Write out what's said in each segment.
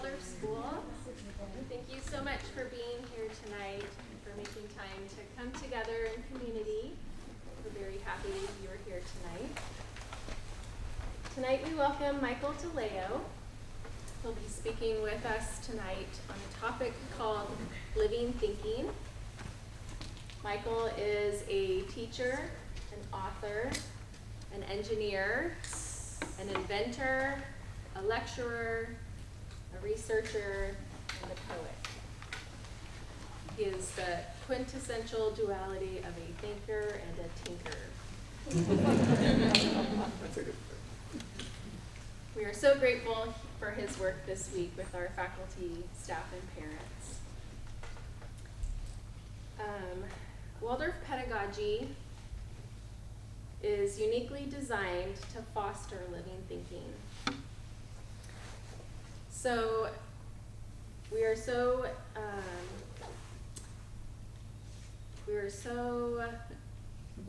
Waldorf School. Thank you so much for being here tonight and for making time to come together in community. We're very happy you're here tonight. Tonight we welcome Michael DeLeo. He'll be speaking with us tonight on a topic called Living Thinking. Michael is a teacher, an author, an engineer, an inventor, a lecturer, a researcher, and a poet. He is the quintessential duality of a thinker and a tinker. We are so grateful for his work this week with our faculty, staff, and parents. Waldorf pedagogy is uniquely designed to foster living thinking. So we are so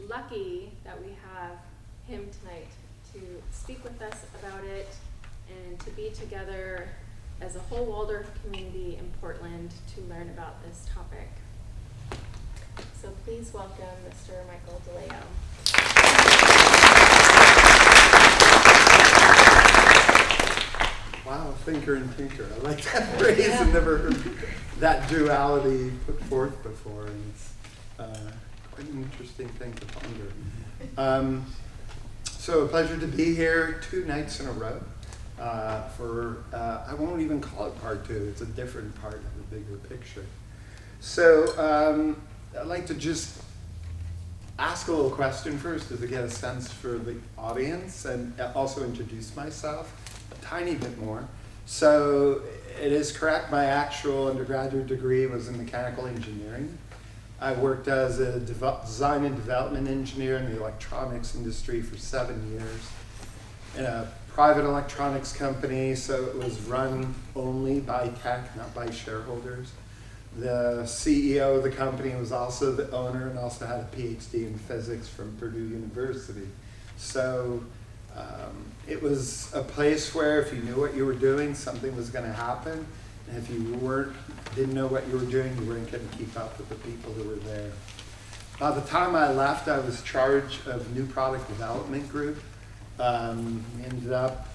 lucky that we have him tonight to speak with us about it and to be together as a whole Waldorf community in Portland to learn about this topic. So please welcome Mr. Michael DeLeo. Wow, thinker and tinker. I like that phrase. Yeah. I've never heard that duality put forth before, and it's quite an interesting thing to ponder. So a pleasure to be here 2 nights in a row for, I won't even call it part 2, it's a different part of the bigger picture. So I'd like to just ask a little question first to get a sense for the audience and also introduce myself a tiny bit more. So it is correct, my actual undergraduate degree was in mechanical engineering. I worked as a design and development engineer in the electronics industry for 7 years in a private electronics company, so it was run only by tech, not by shareholders. The CEO of the company was also the owner and also had a PhD in physics from Purdue University. So it was a place where if you knew what you were doing, something was going to happen. And if you didn't know what you were doing, you weren't going to keep up with the people who were there. By the time I left, I was in charge of new product development group. We ended up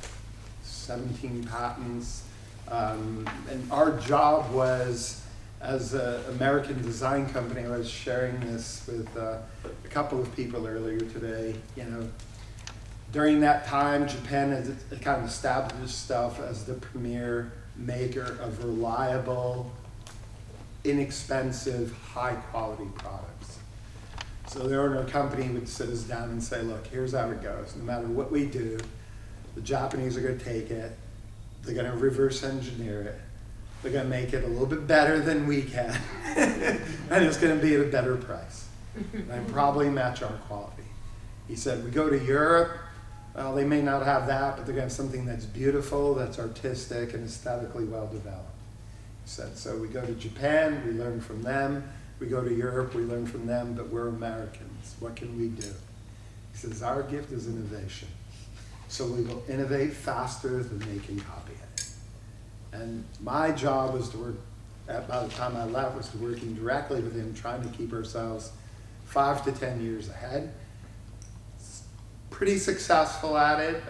17 patents. And our job was, as an American design company, I was sharing this with a couple of people earlier today. You know, during that time, Japan had kind of established itself as the premier maker of reliable, inexpensive, high-quality products. So there no company would sit us down and say, look, here's how it goes. No matter what we do, the Japanese are going to take it, they're going to reverse engineer it, they're going to make it a little bit better than we can, and it's going to be at a better price, and probably match our quality. He said, we go to Europe, well, they may not have that, but they're going to have something that's beautiful, that's artistic, and aesthetically well developed. He said, so we go to Japan, we learn from them. We go to Europe, we learn from them, but we're Americans. What can we do? He says, our gift is innovation. So we will innovate faster than they can copy it. And my job was to work, by the time I left, was to working directly with him, trying to keep ourselves 5 to 10 years ahead. Pretty successful at it.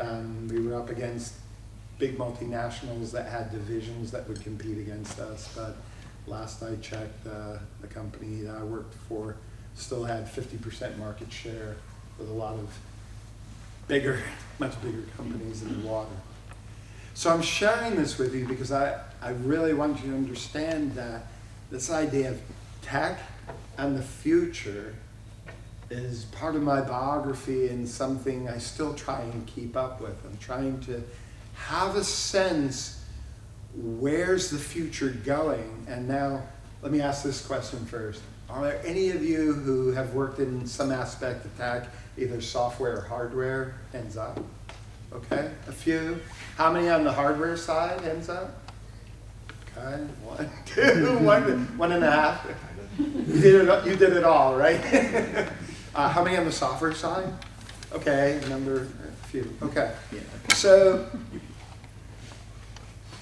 We were up against big multinationals that had divisions that would compete against us, but last I checked, the company that I worked for still had 50% market share with a lot of much bigger companies in the water. So I'm sharing this with you because I really want you to understand that this idea of tech and the future is part of my biography and something I still try and keep up with. I'm trying to have a sense, where's the future going? And now, let me ask this question first. Are there any of you who have worked in some aspect of tech, either software or hardware? Hands up. Okay, a few. How many on the hardware side? Hands up. Okay, 1, 2, 1 and a half. You did it all, right? How many on the software side? Okay, a few. Okay, so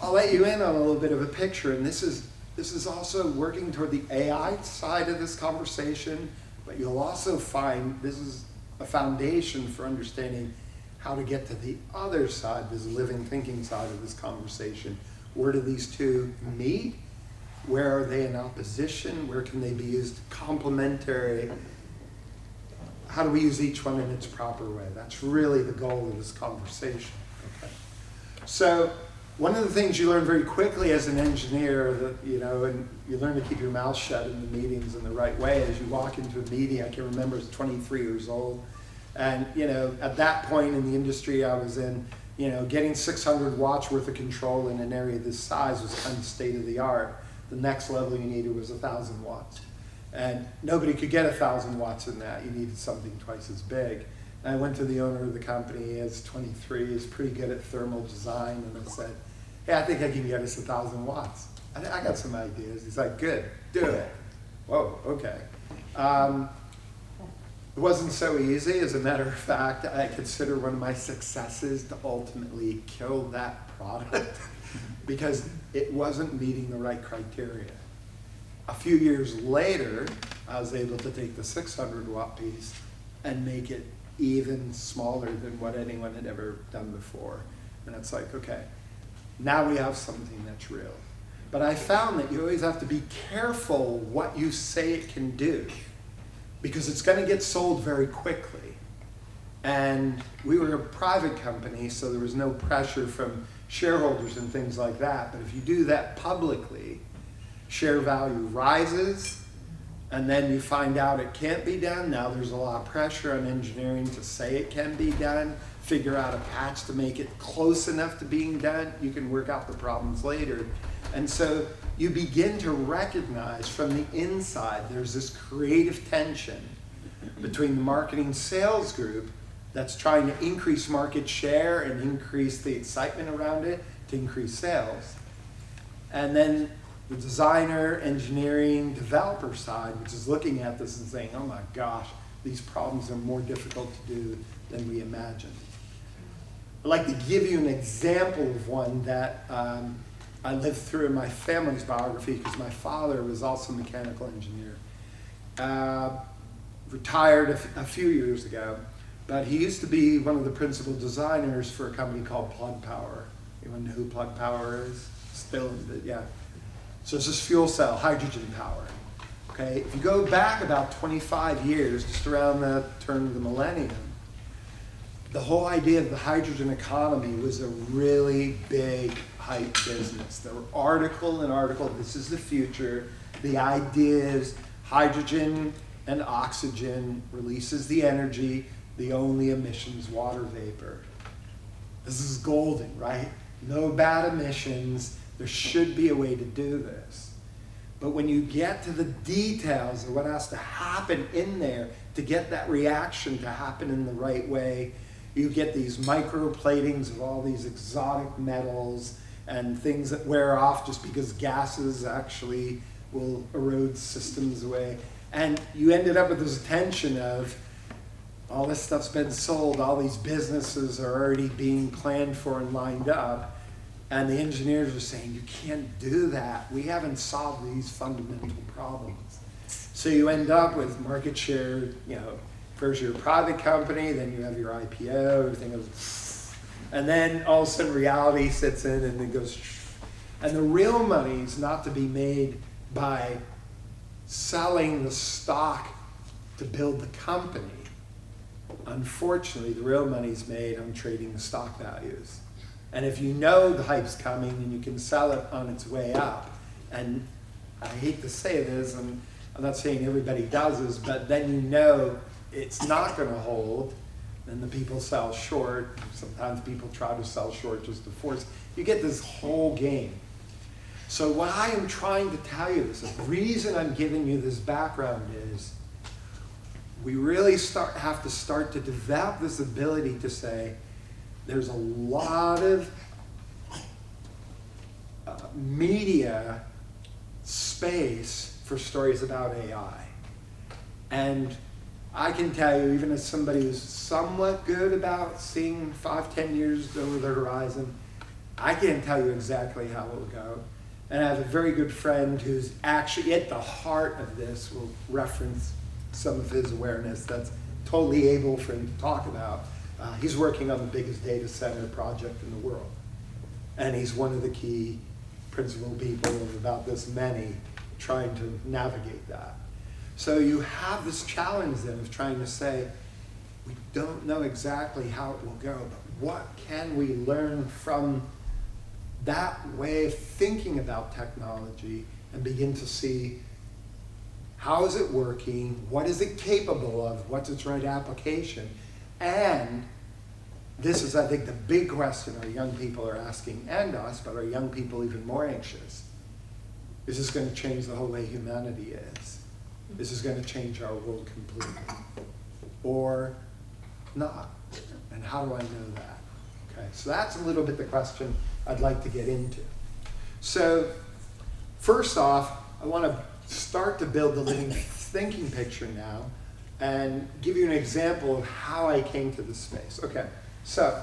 I'll let you in on a little bit of a picture, and this is also working toward the AI side of this conversation, but you'll also find this is a foundation for understanding how to get to the other side, this living thinking side of this conversation. Where do these two meet? Where are they in opposition? Where can they be used complementary? How do we use each one in its proper way? That's really the goal of this conversation. Okay. So one of the things you learn very quickly as an engineer, that and you learn to keep your mouth shut in the meetings in the right way. As you walk into a meeting, I can remember I was 23 years old, and at that point in the industry I was in, getting 600 watts worth of control in an area this size was kind of state of the art. The next level you needed was 1,000 watts. And nobody could get 1,000 watts in that. You needed something twice as big. And I went to the owner of the company as 23, he's pretty good at thermal design, and I said, hey, I think I can get us 1,000 watts. I got some ideas. He's like, good, do it. Whoa, okay. It wasn't so easy. As a matter of fact, I consider one of my successes to ultimately kill that product because it wasn't meeting the right criteria. A few years later, I was able to take the 600 watt piece and make it even smaller than what anyone had ever done before. And it's like, okay, now we have something that's real. But I found that you always have to be careful what you say it can do, because it's going to get sold very quickly. And we were a private company, so there was no pressure from shareholders and things like that. But if you do that publicly, share value rises, and then you find out it can't be done. Now there's a lot of pressure on engineering to say it can be done, figure out a patch to make it close enough to being done. You can work out the problems later. And so you begin to recognize from the inside there's this creative tension between the marketing sales group that's trying to increase market share and increase the excitement around it to increase sales, and then the designer, engineering, developer side, which is looking at this and saying, oh my gosh, these problems are more difficult to do than we imagined. I'd like to give you an example of one that I lived through in my family's biography, because my father was also a mechanical engineer. Retired a few years ago, but he used to be one of the principal designers for a company called Plug Power. Anyone know who Plug Power is? Still, yeah. So it's this fuel cell, hydrogen power. Okay, if you go back about 25 years, just around the turn of the millennium, the whole idea of the hydrogen economy was a really big hype business. There were article and article, this is the future. The idea is hydrogen and oxygen releases the energy, the only emissions water vapor. This is golden, right? No bad emissions. There should be a way to do this. But when you get to the details of what has to happen in there to get that reaction to happen in the right way, you get these microplatings of all these exotic metals and things that wear off just because gases actually will erode systems away. And you ended up with this tension of all this stuff's been sold, all these businesses are already being planned for and lined up. And the engineers are saying, you can't do that. We haven't solved these fundamental problems. So you end up with market share, first you're a private company, then you have your IPO, everything goes, and then all of a sudden reality sits in and it goes, and the real money is not to be made by selling the stock to build the company. Unfortunately, the real money's made on trading the stock values. And if you know the hype's coming and you can sell it on its way up, and I hate to say this, and I'm not saying everybody does this, but then you know it's not going to hold, then the people sell short. Sometimes people try to sell short just to force. You get this whole game. So what I am trying to tell you is, the reason I'm giving you this background is we really have to start to develop this ability to say, there's a lot of media space for stories about AI. And I can tell you, even as somebody who's somewhat good about seeing 5-10 years over the horizon, I can't tell you exactly how it will go. And I have a very good friend who's actually at the heart of this, will reference some of his awareness that's totally able for him to talk about. He's working on the biggest data center project in the world. And he's one of the key principal people of about this many trying to navigate that. So you have this challenge then of trying to say, we don't know exactly how it will go, but what can we learn from that way of thinking about technology and begin to see how is it working, what is it capable of, what's its right application, and this is, I think, the big question our young people are asking, and us, but our young people even more anxious. Is this going to change the whole way humanity is? Is this going to change our world completely? Or not? And how do I know that? Okay, so that's a little bit the question I'd like to get into. So first off, I want to start to build the living thinking picture now and give you an example of how I came to this space. Okay, so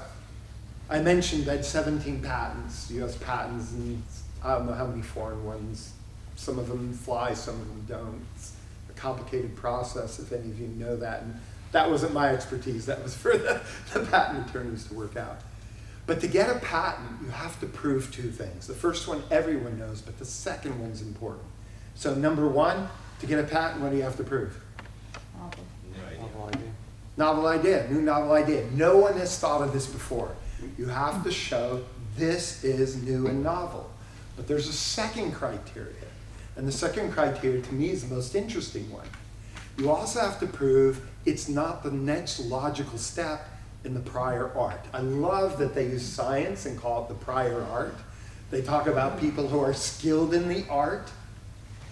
I mentioned that 17 patents, US patents, and I don't know how many foreign ones. Some of them fly, some of them don't. It's a complicated process, if any of you know that. And that wasn't my expertise. That was for the patent attorneys to work out. But to get a patent, you have to prove two things. The first one everyone knows, but the second one's important. So number one, to get a patent, what do you have to prove? Novel idea, new novel idea. No one has thought of this before. You have to show this is new and novel. But there's a second criteria. And the second criteria, to me, is the most interesting one. You also have to prove it's not the next logical step in the prior art. I love that they use science and call it the prior art. They talk about people who are skilled in the art,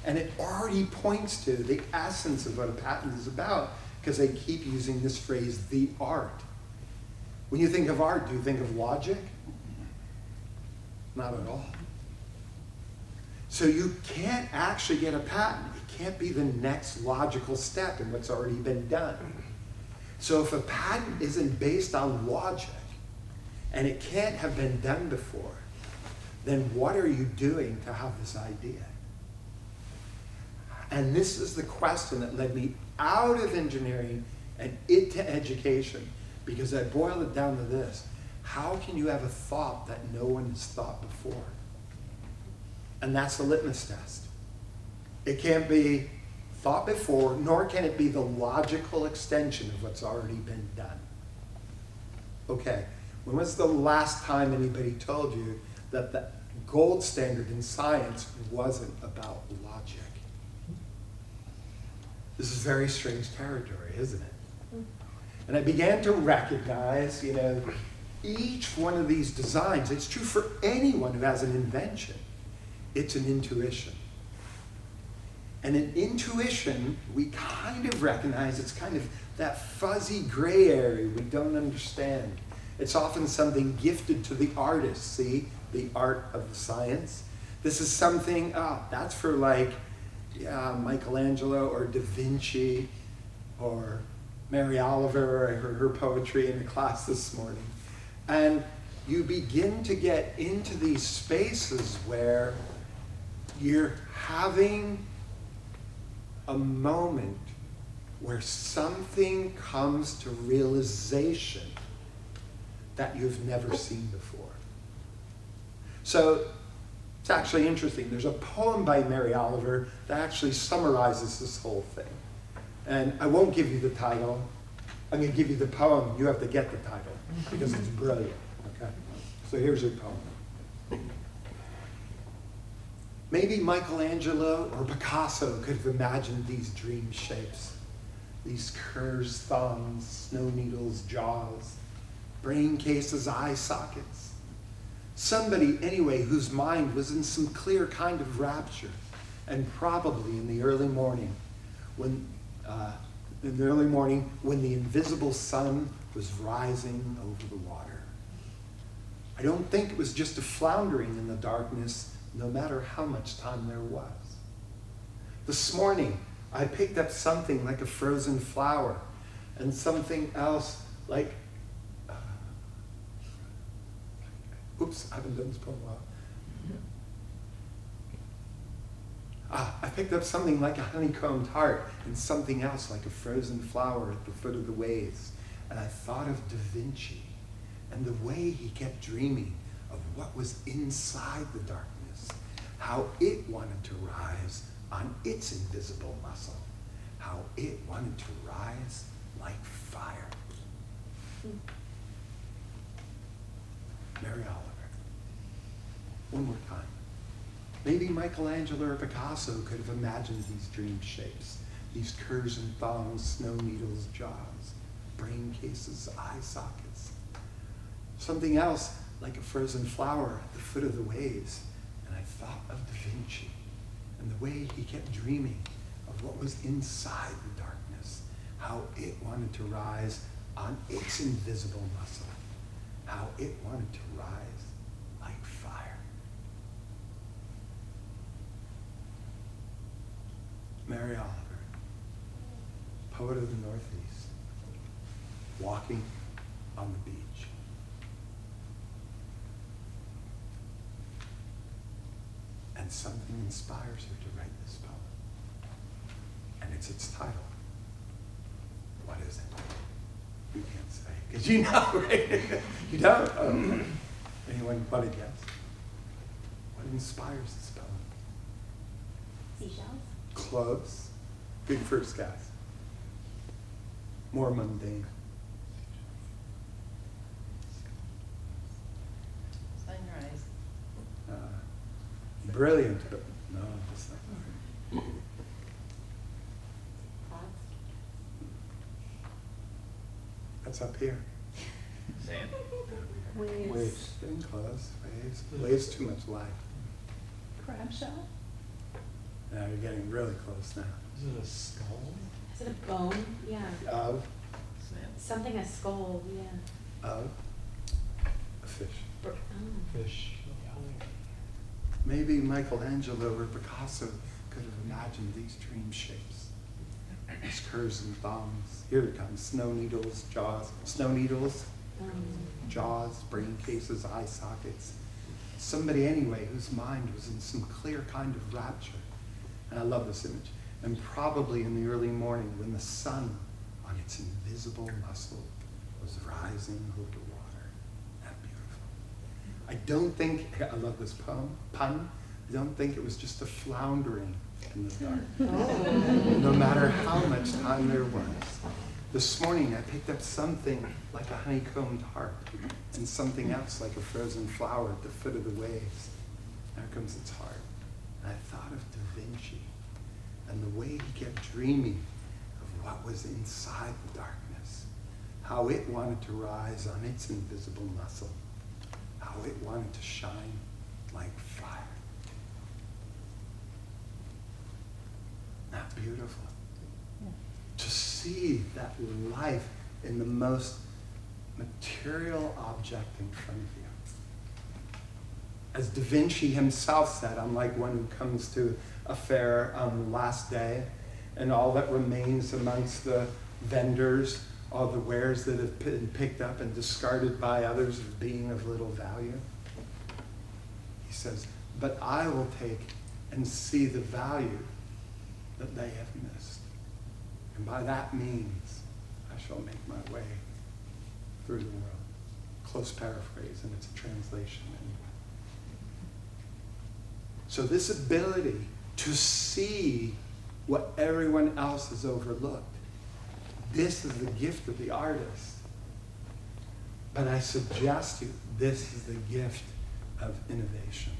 and it already points to the essence of what a patent is about, because they keep using this phrase, the art. When you think of art, do you think of logic? Not at all. So you can't actually get a patent. It can't be the next logical step in what's already been done. So if a patent isn't based on logic, and it can't have been done before, then what are you doing to have this idea? And this is the question that led me out of engineering and into education, because I boiled it down to this. How can you have a thought that no one has thought before? And that's the litmus test. It can't be thought before, nor can it be the logical extension of what's already been done. Okay, when was the last time anybody told you that the gold standard in science wasn't about logic? This is very strange territory, isn't it? And I began to recognize, each one of these designs, it's true for anyone who has an invention, it's an intuition. And in intuition, we kind of recognize it's kind of that fuzzy gray area we don't understand. It's often something gifted to the artist, see? The art of the science. This is something, that's for Michelangelo or Da Vinci or Mary Oliver. I heard her poetry in the class this morning. And you begin to get into these spaces where you're having a moment where something comes to realization that you've never seen before. So it's actually interesting. There's a poem by Mary Oliver that actually summarizes this whole thing. And I won't give you the title. I'm going to give you the poem. You have to get the title because it's brilliant. Okay? So here's her poem. Maybe Michelangelo or Picasso could have imagined these dream shapes, these curves, thumbs, snow needles, jaws, brain cases, eye sockets. Somebody, anyway, whose mind was in some clear kind of rapture, and probably in the early morning, when the invisible sun was rising over the water. I don't think it was just a floundering in the darkness, no matter how much time there was. This morning, I picked up something like a frozen flower, and something else like Oops, I haven't done this for a while. I picked up something like a honeycombed heart and something else like a frozen flower at the foot of the waves. And I thought of Da Vinci and the way he kept dreaming of what was inside the darkness, how it wanted to rise on its invisible muscle, how it wanted to rise like fire. Mary Oliver. One more time. Maybe Michelangelo or Picasso could have imagined these dream shapes, these curves and thongs, snow needles, jaws, brain cases, eye sockets. Something else like a frozen flower at the foot of the waves. And I thought of Da Vinci and the way he kept dreaming of what was inside the darkness, how it wanted to rise on its invisible muscle, how it wanted to rise like fire. Mary Oliver, poet of the Northeast, walking on the beach. And something inspires her to write this poem. And it's its title. What is it? You can't say, because you know, right? You don't? Oh. Anyone but a guess? What inspires this poem? Seashells? Close. Big first guess. More mundane. Sunrise. Brilliant, but no, that's not. Clouds? That's up here. Sand. Waves. Getting close. Waves. Waves too much light. Crab shell? Now you're getting really close now. Is it a skull? Is it a bone? Yeah. Of Sand. Something a skull, yeah. a fish. Oh. Fish. Maybe Michelangelo or Picasso could have imagined these dream shapes. These curves and thongs. Here it comes. Snow needles, jaws. Snow needles, jaws, brain cases, eye sockets. Somebody anyway whose mind was in some clear kind of rapture. And I love this image. And probably in the early morning when the sun on its invisible muscle was rising over the water. That beautiful. I don't think, I love this pun. I don't think it was just a floundering in the dark. No matter how much time there was. This morning I picked up something like a honeycombed heart and something else like a frozen flower at the foot of the waves. There comes its heart. And I thought of Da Vinci and the way he kept dreaming of what was inside the darkness, how it wanted to rise on its invisible muscle, how it wanted to shine like fire. Not beautiful? To see that life in the most material object in front of you. As Da Vinci himself said, I'm like one who comes to a fair on the last day, and all that remains amongst the vendors, all the wares that have been picked up and discarded by others as being of little value. He says, but I will take and see the value that they have missed. And by that means, I shall make my way through the world. Close paraphrase, and it's a translation anyway. So this ability to see what everyone else has overlooked, this is the gift of the artist. But I suggest to you, this is the gift of innovation.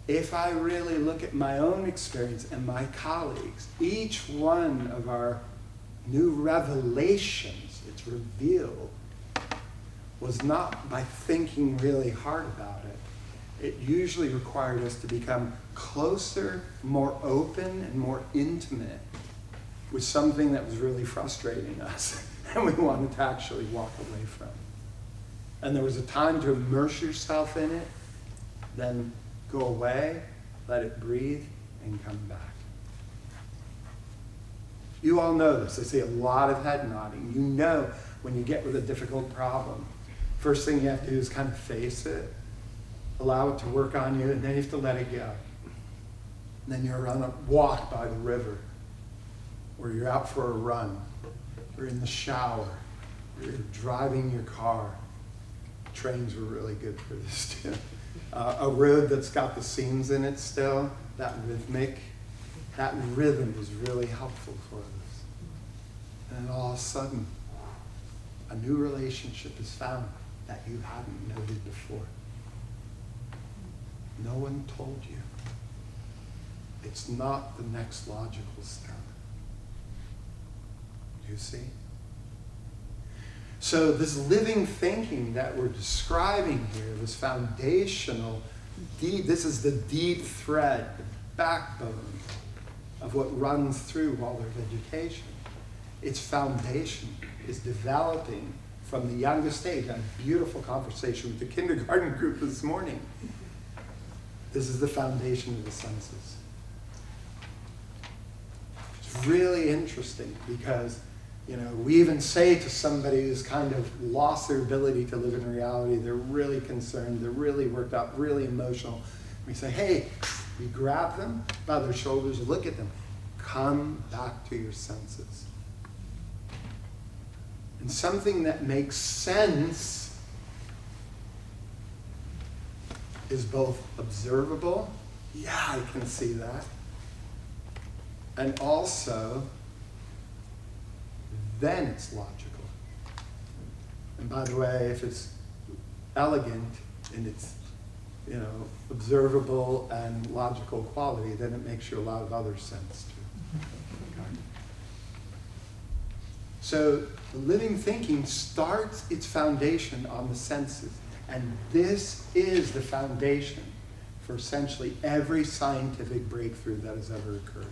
If I really look at my own experience and my colleagues, each one of our new revelations, it's revealed, was not by thinking really hard about it. It usually required us to become closer, more open, and more intimate with something that was really frustrating us and we wanted to actually walk away from. And there was a time to immerse yourself in it, then go away, let it breathe, and come back. You all know this. I see a lot of head nodding. You know when you get with a difficult problem, first thing you have to do is kind of face it, allow it to work on you, and then you have to let it go. And then you're on a walk by the river, or you're out for a run, you're in the shower, or you're driving your car. Trains were really good for this too. A road that's got the seams in it still, that rhythm is really helpful for this. And then all of a sudden, a new relationship is found that you hadn't noted before. No one told you. It's not the next logical step. Do you see? So this living thinking that we're describing here, this foundational, this is the deep thread, the backbone of what runs through Waldorf education. Its foundation is developing from the youngest age. I had a beautiful conversation with the kindergarten group this morning. This is the foundation of the senses. It's really interesting because, we even say to somebody who's kind of lost their ability to live in reality, they're really concerned, they're really worked up, really emotional. We say, hey, we grab them by their shoulders, look at them, come back to your senses. And something that makes sense is both observable, yeah, I can see that, and also, then it's logical. And by the way, if it's elegant in its, observable and logical quality, then it makes you a lot of other sense too. Okay. So the living thinking starts its foundation on the senses. And this is the foundation for essentially every scientific breakthrough that has ever occurred.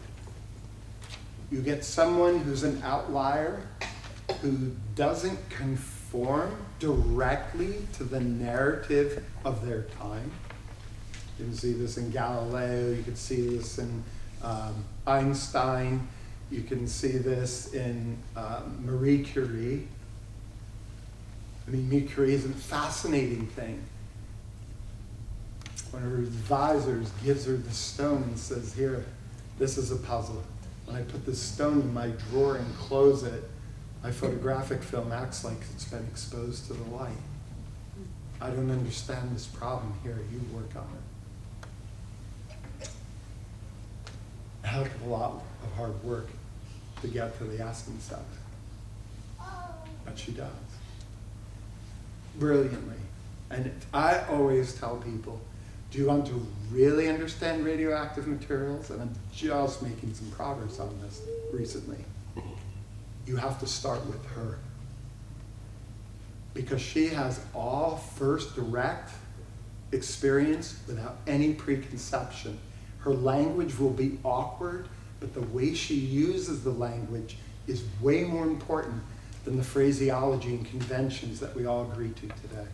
You get someone who's an outlier, who doesn't conform directly to the narrative of their time. You can see this in Galileo, you can see this in Einstein, you can see this in Marie Curie. Marie Curie is a fascinating thing. One of her advisors gives her the stone and says, here, this is a puzzle. When I put this stone in my drawer and close it, my photographic film acts like it's been exposed to the light. I don't understand this problem. Here, you work on it. A heck of a lot of hard work to get to the essence of it. But she does. Brilliantly. And I always tell people, do you want to really understand radioactive materials? And I'm just making some progress on this recently. You have to start with her. Because she has all first direct experience without any preconception. Her language will be awkward, but the way she uses the language is way more important than the phraseology and conventions that we all agree to today.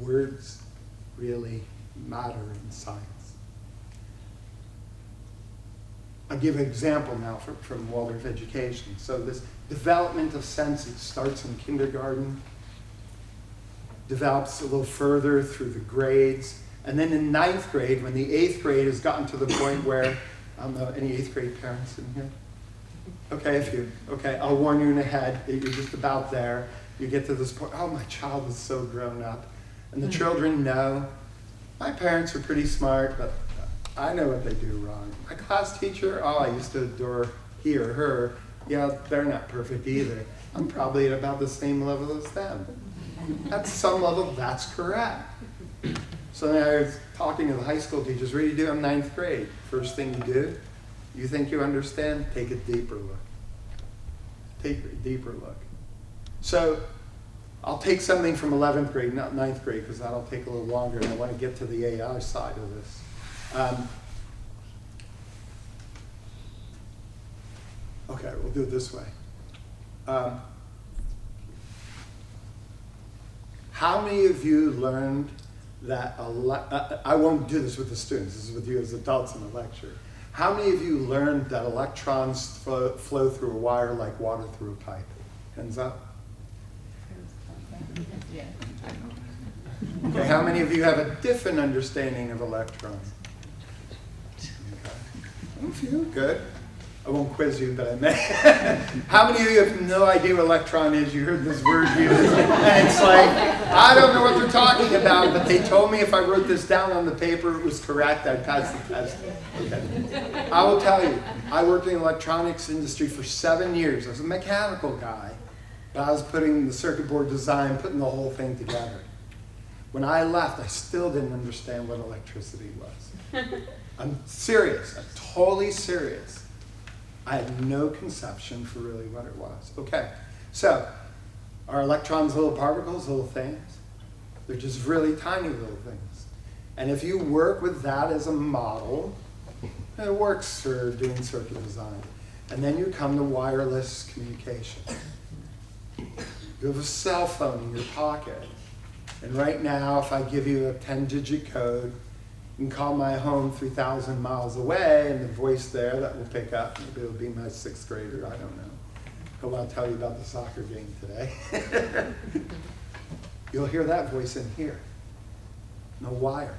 Words really matter in science. I'll give an example now from Waldorf education. So this development of senses starts in kindergarten, develops a little further through the grades, and then in 9th grade, when the 8th grade has gotten to the point where, I don't know, any 8th grade parents in here? Okay, I'll warn you ahead, you're just about there. You get to this point, oh, my child is so grown up. And the children know, my parents are pretty smart, but I know what they do wrong. My class teacher, oh, I used to adore he or her. Yeah, they're not perfect either. I'm probably at about the same level as them. At some level, that's correct. So then I was talking to the high school teachers, what do you do in 9th grade? First thing you do, you think you understand? Take a deeper look. Take a deeper look. So I'll take something from 11th grade, not 9th grade, because that'll take a little longer, and I want to get to the AI side of this. Okay, we'll do it this way. How many of you learned that, I won't do this with the students, this is with you as adults in a lecture. How many of you learned that electrons flow through a wire like water through a pipe? Hands up. Yeah. Okay, how many of you have a different understanding of electrons? Okay. A few, good. I won't quiz you, but I may. How many of you have no idea what electron is? You heard this word used, and it's like, I don't know what they're talking about, but they told me if I wrote this down on the paper it was correct, I'd pass the test. Okay. I will tell you, I worked in the electronics industry for 7 years. I was a mechanical guy, but I was putting the circuit board design, putting the whole thing together. When I left, I still didn't understand what electricity was. I'm serious. I'm totally serious. I had no conception for really what it was. Okay, so are electrons little particles, little things? They're just really tiny little things. And if you work with that as a model, it works for doing circuit design. And then you come to wireless communication. You have a cell phone in your pocket. And right now, if I give you a 10-digit code, you can call my home 3,000 miles away, and the voice there that will pick up, maybe it'll be my 6th grader, I don't know. He'll want to tell you about the soccer game today. You'll hear that voice in here. No wire.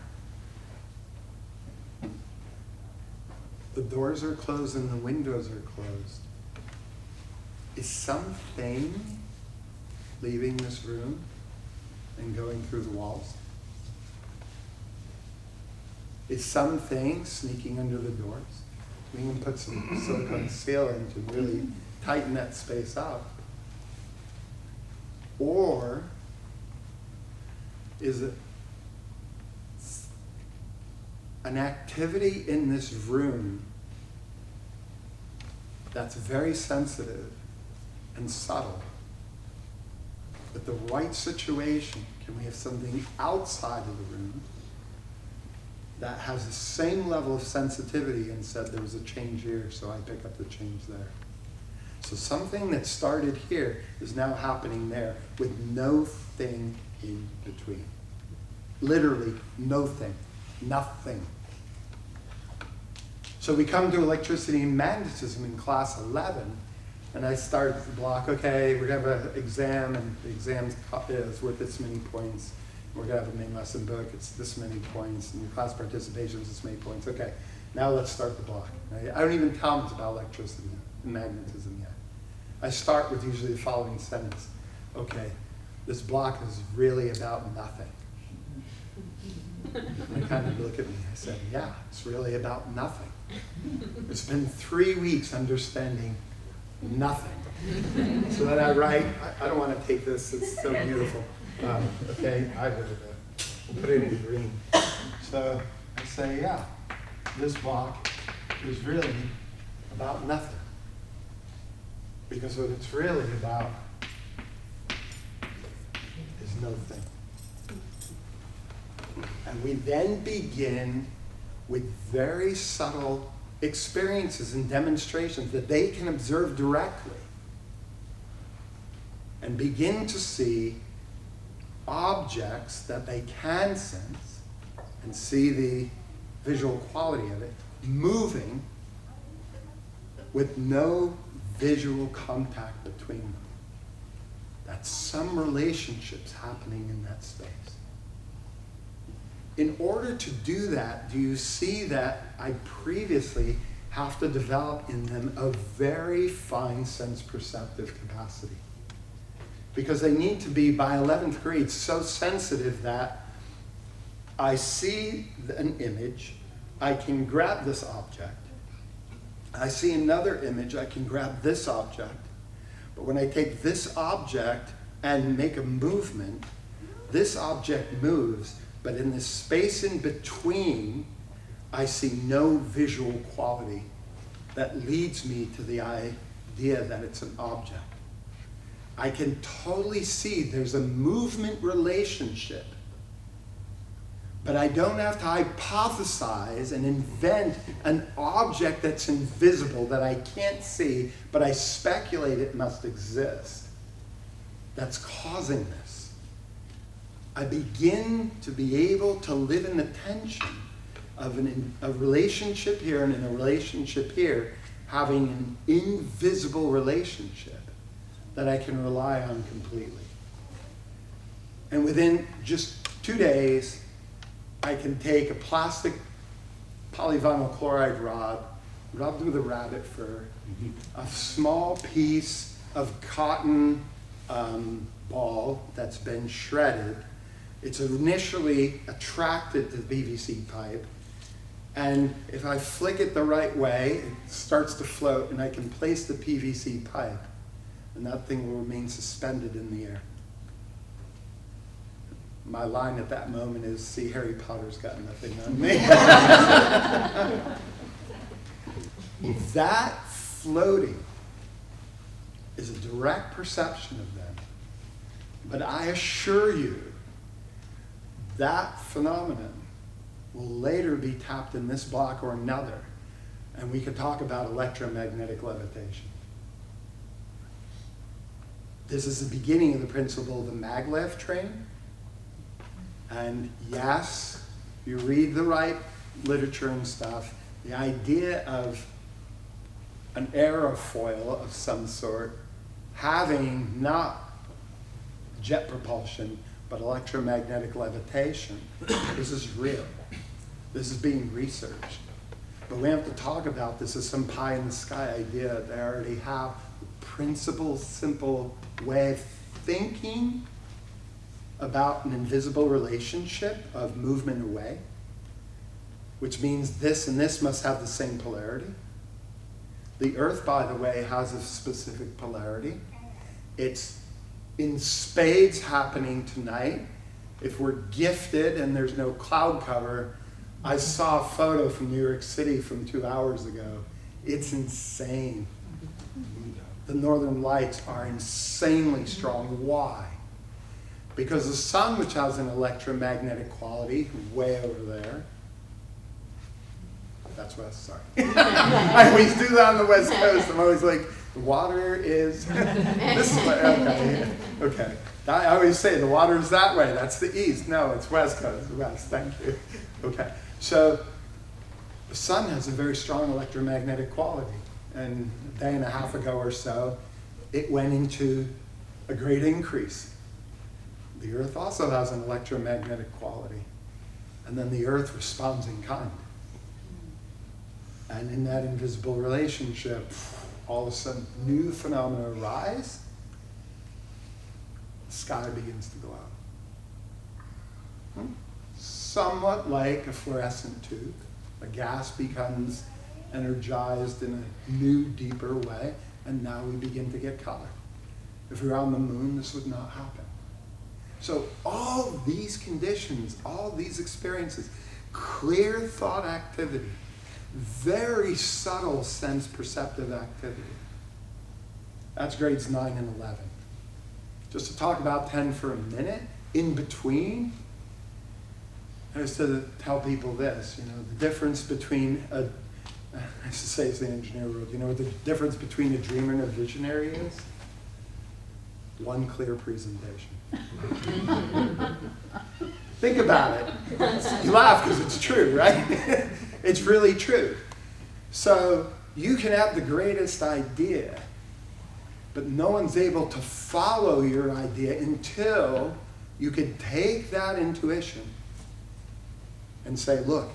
The doors are closed and the windows are closed. Is something leaving this room and going through the walls? Is something sneaking under the doors? We can put some silicone sealant to really tighten that space up. Or is it an activity in this room that's very sensitive and subtle? With the right situation, can we have something outside of the room that has the same level of sensitivity and said there was a change here, so I pick up the change there? So something that started here is now happening there with no thing in between. Literally no thing, nothing. So we come to electricity and magnetism in class 11, and I start the block, okay, we're gonna have an exam, and the exam is worth this many points. We're gonna have a main lesson book, it's this many points, and your class participation is this many points. Okay, now let's start the block. Right? I don't even tell them it's about electricity and magnetism yet. I start with usually the following sentence. Okay, this block is really about nothing. They kind of look at me, I said, yeah, it's really about nothing. It's been 3 weeks understanding nothing. So then I write, I don't want to take this, it's so beautiful. Okay, I did it. We'll put it in green. So I say, yeah, this block is really about nothing. Because what it's really about is no thing. And we then begin with very subtle experiences and demonstrations that they can observe directly and begin to see objects that they can sense and see the visual quality of it moving with no visual contact between them. That's some relationships happening in that space. In order to do that, do you see that I previously have to develop in them a very fine sense perceptive capacity? Because they need to be, by 11th grade, so sensitive that I see an image, I can grab this object. I see another image, I can grab this object. But when I take this object and make a movement, this object moves, but in the space in between, I see no visual quality that leads me to the idea that it's an object. I can totally see there's a movement relationship, but I don't have to hypothesize and invent an object that's invisible that I can't see, but I speculate it must exist. That's causing this. I begin to be able to live in the tension of a relationship here and in a relationship here, having an invisible relationship that I can rely on completely. And within just 2 days, I can take a plastic polyvinyl chloride rod, rubbed with a rabbit fur, a small piece of cotton ball that's been shredded. It's initially attracted to the PVC pipe, and if I flick it the right way, it starts to float, and I can place the PVC pipe, and that thing will remain suspended in the air. My line at that moment is, see, Harry Potter's got nothing on me. That floating is a direct perception of them. But I assure you, that phenomenon will later be tapped in this block or another, and we could talk about electromagnetic levitation. This is the beginning of the principle of the maglev train. And yes, you read the right literature and stuff, the idea of an aerofoil of some sort having not jet propulsion, but electromagnetic levitation, this is real. This is being researched. But we have to talk about this as some pie in the sky idea. They already have a principle, simple way of thinking about an invisible relationship of movement away, which means this and this must have the same polarity. The Earth, by the way, has a specific polarity. It's in spades happening tonight. If we're gifted and there's no cloud cover, I saw a photo from New York City from 2 hours ago. It's insane. The northern lights are insanely strong. Why? Because the sun, which has an electromagnetic quality way over there, that's west, sorry. I always do that on the West Coast. I'm always like, the water is, this is like, okay, okay. I always say the water is that way, that's the east. No, it's west coast, west, thank you. Okay, so the sun has a very strong electromagnetic quality. And a day and a half ago or so, it went into a great increase. The Earth also has an electromagnetic quality. And then the Earth responds in kind. And in that invisible relationship, all of a sudden, new phenomena arise. The sky begins to go out. Somewhat like a fluorescent tube. The gas becomes energized in a new, deeper way, and now we begin to get color. If we were on the moon, this would not happen. So all these conditions, all these experiences, clear thought activity, very subtle sense perceptive activity. That's grades 9 and 11. Just to talk about 10 for a minute, in between, I used to tell people this, the difference between I used to say it's the engineer world, what the difference between a dreamer and a visionary is? One clear presentation. Think about it. You laugh because it's true, right? It's really true. So you can have the greatest idea, but no one's able to follow your idea until you can take that intuition and say, look,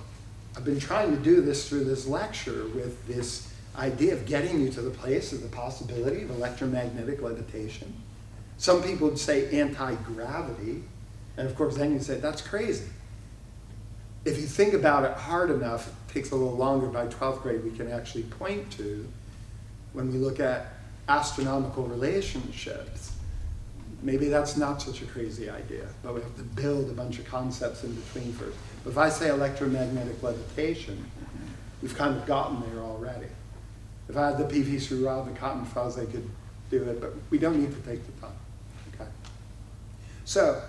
I've been trying to do this through this lecture with this idea of getting you to the place of the possibility of electromagnetic levitation. Some people would say anti-gravity, and of course then you'd say, that's crazy. If you think about it hard enough, it takes a little longer. By 12th grade, we can actually point to, when we look at astronomical relationships, maybe that's not such a crazy idea, but we have to build a bunch of concepts in between first. But if I say electromagnetic levitation, we've kind of gotten there already. If I had the PVC rod, the cotton fuzz, I could do it, but we don't need to take the time. Okay. So,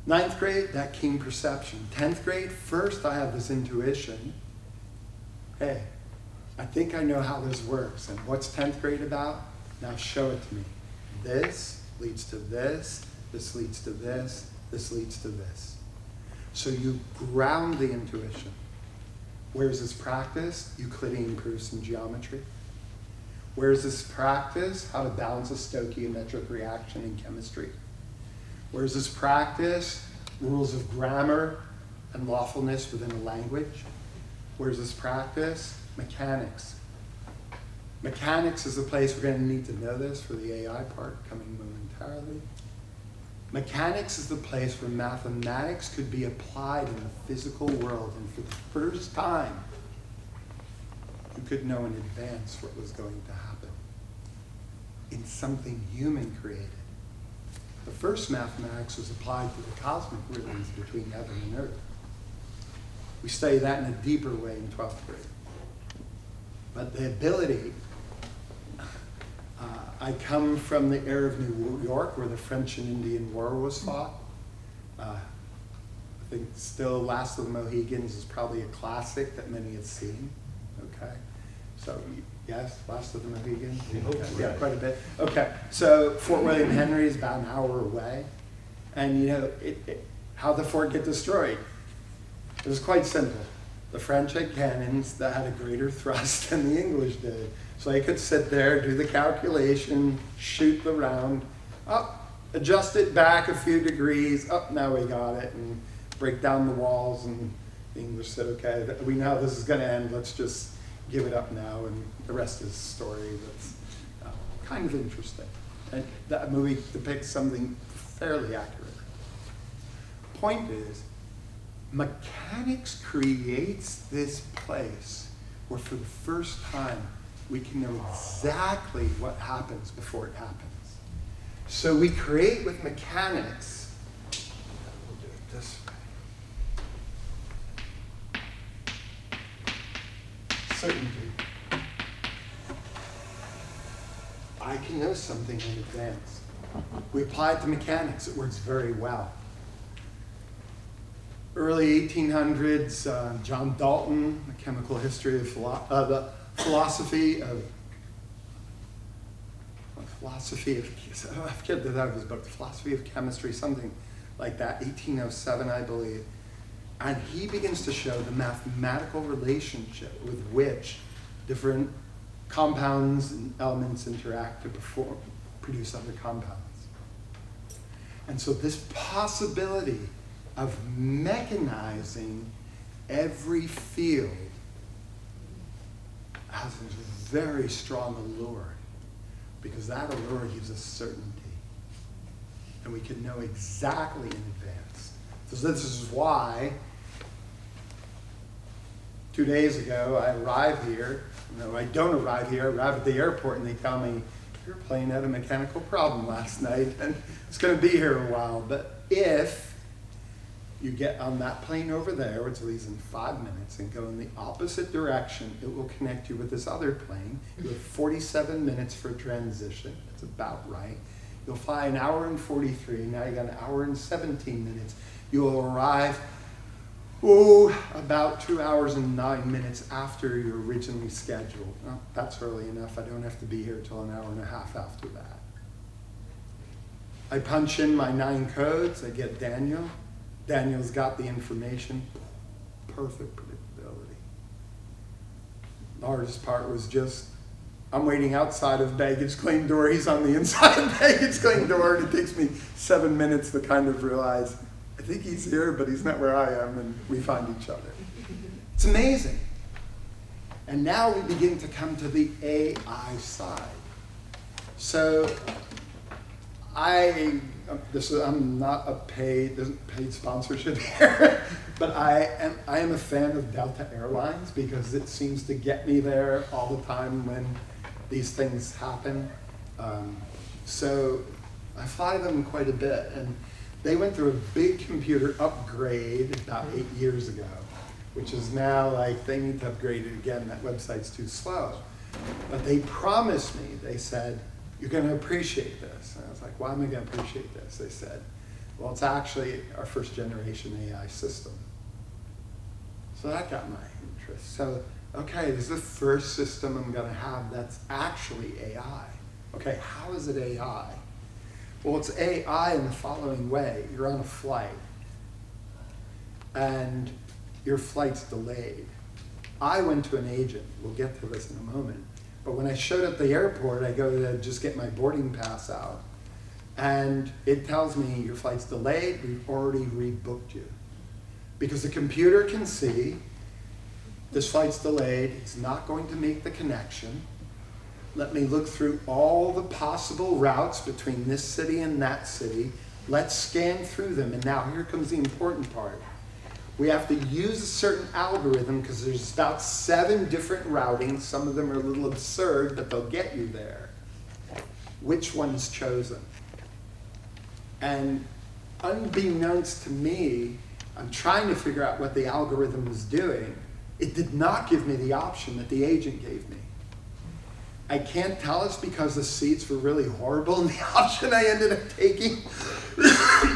9th grade, that keen perception. 10th grade, first I have this intuition. Hey, I think I know how this works. And what's 10th grade about? Now show it to me. This leads to this, this leads to this, this leads to this. So you ground the intuition. Where's this practice? Euclidean proofs in geometry. Where's this practice? How to balance a stoichiometric reaction in chemistry. Where's this practice? Rules of grammar and lawfulness within a language. Where's this practice? Mechanics. Mechanics is the place we're going to need to know this for the AI part coming momentarily. Mechanics is the place where mathematics could be applied in the physical world, and for the first time, you could know in advance what was going to happen in something human created. The first mathematics was applied to the cosmic rhythms between heaven and earth. We study that in a deeper way in 12th grade. But the ability, I come from the era of New York where the French and Indian War was fought. I think still Last of the Mohegans is probably a classic that many have seen. Okay, so yes, Last of the Mohegans. Yeah, quite a bit. Okay, so Fort William Henry is about an hour away, and you know how the fort get destroyed. It was quite simple. The French had cannons that had a greater thrust than the English did. So they could sit there, do the calculation, shoot the round, adjust it back a few degrees, now we got it, and break down the walls. And the English said, okay, we know how this is going to end, let's just give it up now, and the rest is story. That's kind of interesting. And that movie depicts something fairly accurate. Point is, mechanics creates this place where for the first time we can know exactly what happens before it happens. So we create with mechanics, we'll do it this way, certainty. I can know something in advance. We apply it to mechanics, it works very well. Early 1800s, John Dalton, The Chemical History of the Philosophy of, I forget the title of his book, The Philosophy of Chemistry, something like that, 1807, I believe. And he begins to show the mathematical relationship with which different compounds and elements interact to produce other compounds. And so this possibility of mechanizing every field has a very strong allure, because that allure gives us certainty. And we can know exactly in advance. So this is why 2 days ago I arrived here. No, I don't arrive here. I arrive at the airport and they tell me, your plane had a mechanical problem last night and it's going to be here a while. But if you get on that plane over there, which leaves in 5 minutes, and go in the opposite direction, it will connect you with this other plane. You have 47 minutes for transition. That's about right. You'll fly an hour and 43. Now you got an hour and 17 minutes. You'll arrive, about 2 hours and 9 minutes after you originally scheduled. Well, that's early enough. I don't have to be here till an hour and a half after that. I punch in my 9 codes. I get Daniel. Daniel's got the information. Perfect predictability. The hardest part was just, I'm waiting outside of baggage claim door. He's on the inside of baggage claim door, and it takes me 7 minutes to kind of realize, I think he's here, but he's not where I am, and we find each other. It's amazing. And now we begin to come to the AI side. So I'm not a paid sponsorship here, but I am a fan of Delta Airlines because it seems to get me there all the time when these things happen. So I fly them quite a bit, and they went through a big computer upgrade about 8 years ago, which is now like they need to upgrade it again. That website's too slow. But they promised me, they said, you're going to appreciate this. And I was like, why am I going to appreciate this? They said, well, it's actually our first generation AI system. So that got my interest. So, okay, this is the first system I'm going to have that's actually AI. Okay, how is it AI? Well, it's AI in the following way. You're on a flight, and your flight's delayed. I went to an agent. We'll get to this in a moment. But when I showed up at the airport, I go to just get my boarding pass out. And it tells me your flight's delayed, we've already rebooked you. Because the computer can see this flight's delayed, it's not going to make the connection. Let me look through all the possible routes between this city and that city. Let's scan through them. And now here comes the important part. We have to use a certain algorithm because there's about 7 different routings. Some of them are a little absurd, but they'll get you there. Which one is chosen? And unbeknownst to me, I'm trying to figure out what the algorithm was doing. It did not give me the option that the agent gave me. I can't tell it's because the seats were really horrible in the option I ended up taking.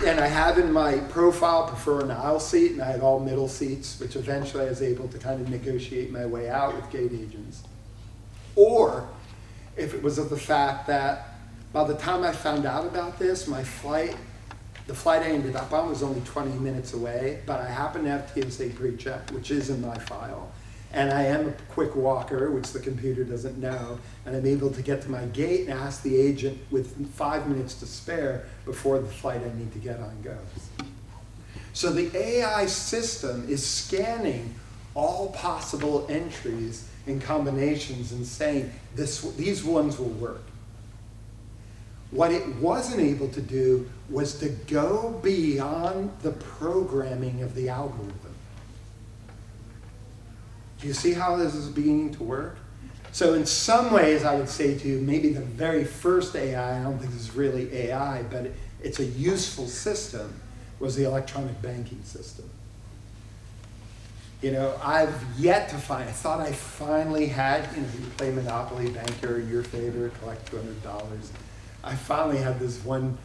And I have in my profile prefer an aisle seat, and I had all middle seats, which eventually I was able to kind of negotiate my way out with gate agents. Or if it was of the fact that by the time I found out about this, the flight I ended up on was only 20 minutes away, but I happened to have TSA pre-check, which is in my file. And I am a quick walker, which the computer doesn't know, and I'm able to get to my gate and ask the agent with 5 minutes to spare before the flight I need to get on goes. So the AI system is scanning all possible entries and combinations and saying these ones will work. What it wasn't able to do was to go beyond the programming of the algorithm. Do you see how this is beginning to work? So in some ways, I would say to you, maybe the very first AI, I don't think this is really AI, but it's a useful system, was the electronic banking system. You know, I've yet to find, I thought I finally had, you play Monopoly, banker in your favor, collect $200. I finally had this one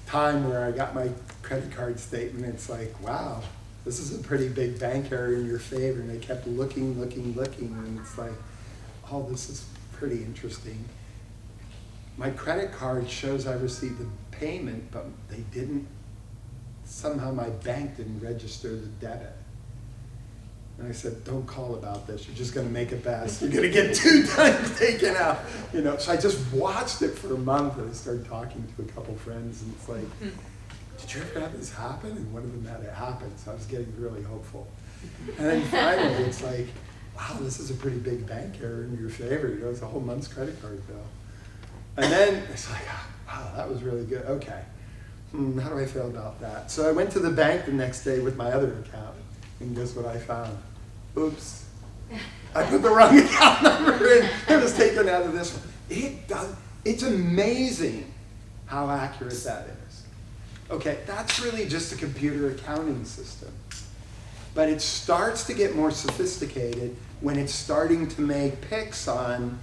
time where I got my credit card statement, it's like, wow, this is a pretty big bank error in your favor. And I kept looking, and it's like, oh, this is pretty interesting. My credit card shows I received a payment, but they didn't, somehow my bank didn't register the debit. And I said, don't call about this. You're just going to make it bad. You're going to get 2 times taken out. You know, so I just watched it for a month, and I started talking to a couple friends, and it's like, did you ever have this happen? And one of them had it happen, so I was getting really hopeful. And then finally, it's like, wow, this is a pretty big bank error in your favor. You know, it's a whole month's credit card bill. And then it's like, wow, that was really good. Okay, how do I feel about that? So I went to the bank the next day with my other account, and guess what I found? Oops, I put the wrong account number in. It was taken out of this one. It's amazing how accurate that is. Okay, that's really just a computer accounting system. But it starts to get more sophisticated when it's starting to make picks on,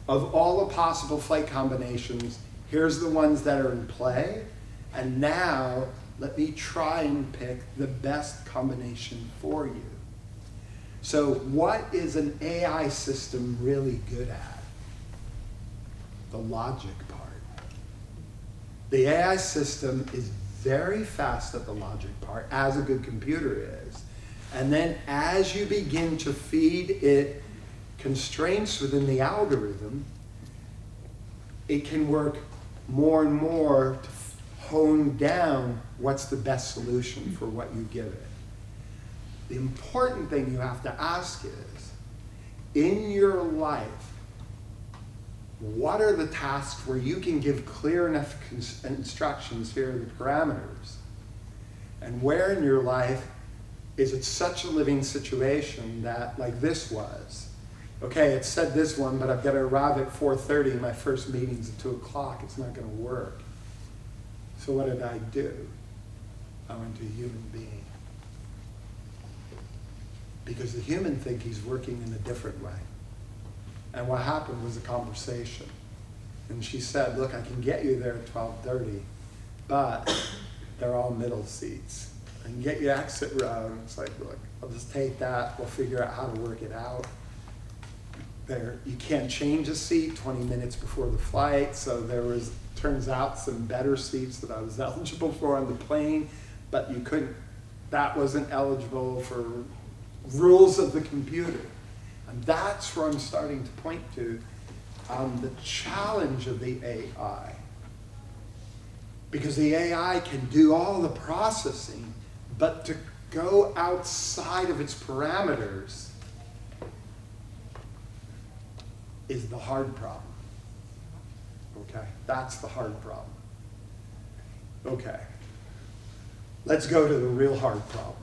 of all the possible flight combinations, here's the ones that are in play, and now let me try and pick the best combination for you. So what is an AI system really good at? The logic part. The AI system is very fast at the logic part, as a good computer is. And then as you begin to feed it constraints within the algorithm, it can work more and more to hone down what's the best solution for what you give it. The important thing you have to ask is, in your life, what are the tasks where you can give clear enough instructions, here are the parameters? And where in your life is it such a living situation that, like this was, okay, it said this one, but I've got to arrive at 4:30, and my first meeting's at 2 o'clock, it's not going to work. So what did I do? I went to a human being. Because the human think he's working in a different way. And what happened was a conversation. And she said, look, I can get you there at 12:30, but they're all middle seats. I can get you exit row. And it's like, look, I'll just take that. We'll figure out how to work it out. There, you can't change a seat 20 minutes before the flight. So there was, turns out, some better seats that I was eligible for on the plane, but you couldn't, that wasn't eligible for rules of the computer. And that's where I'm starting to point to. the challenge of the AI. Because the AI can do all the processing, but to go outside of its parameters is the hard problem. Okay, that's the hard problem. Okay, let's go to the real hard problem.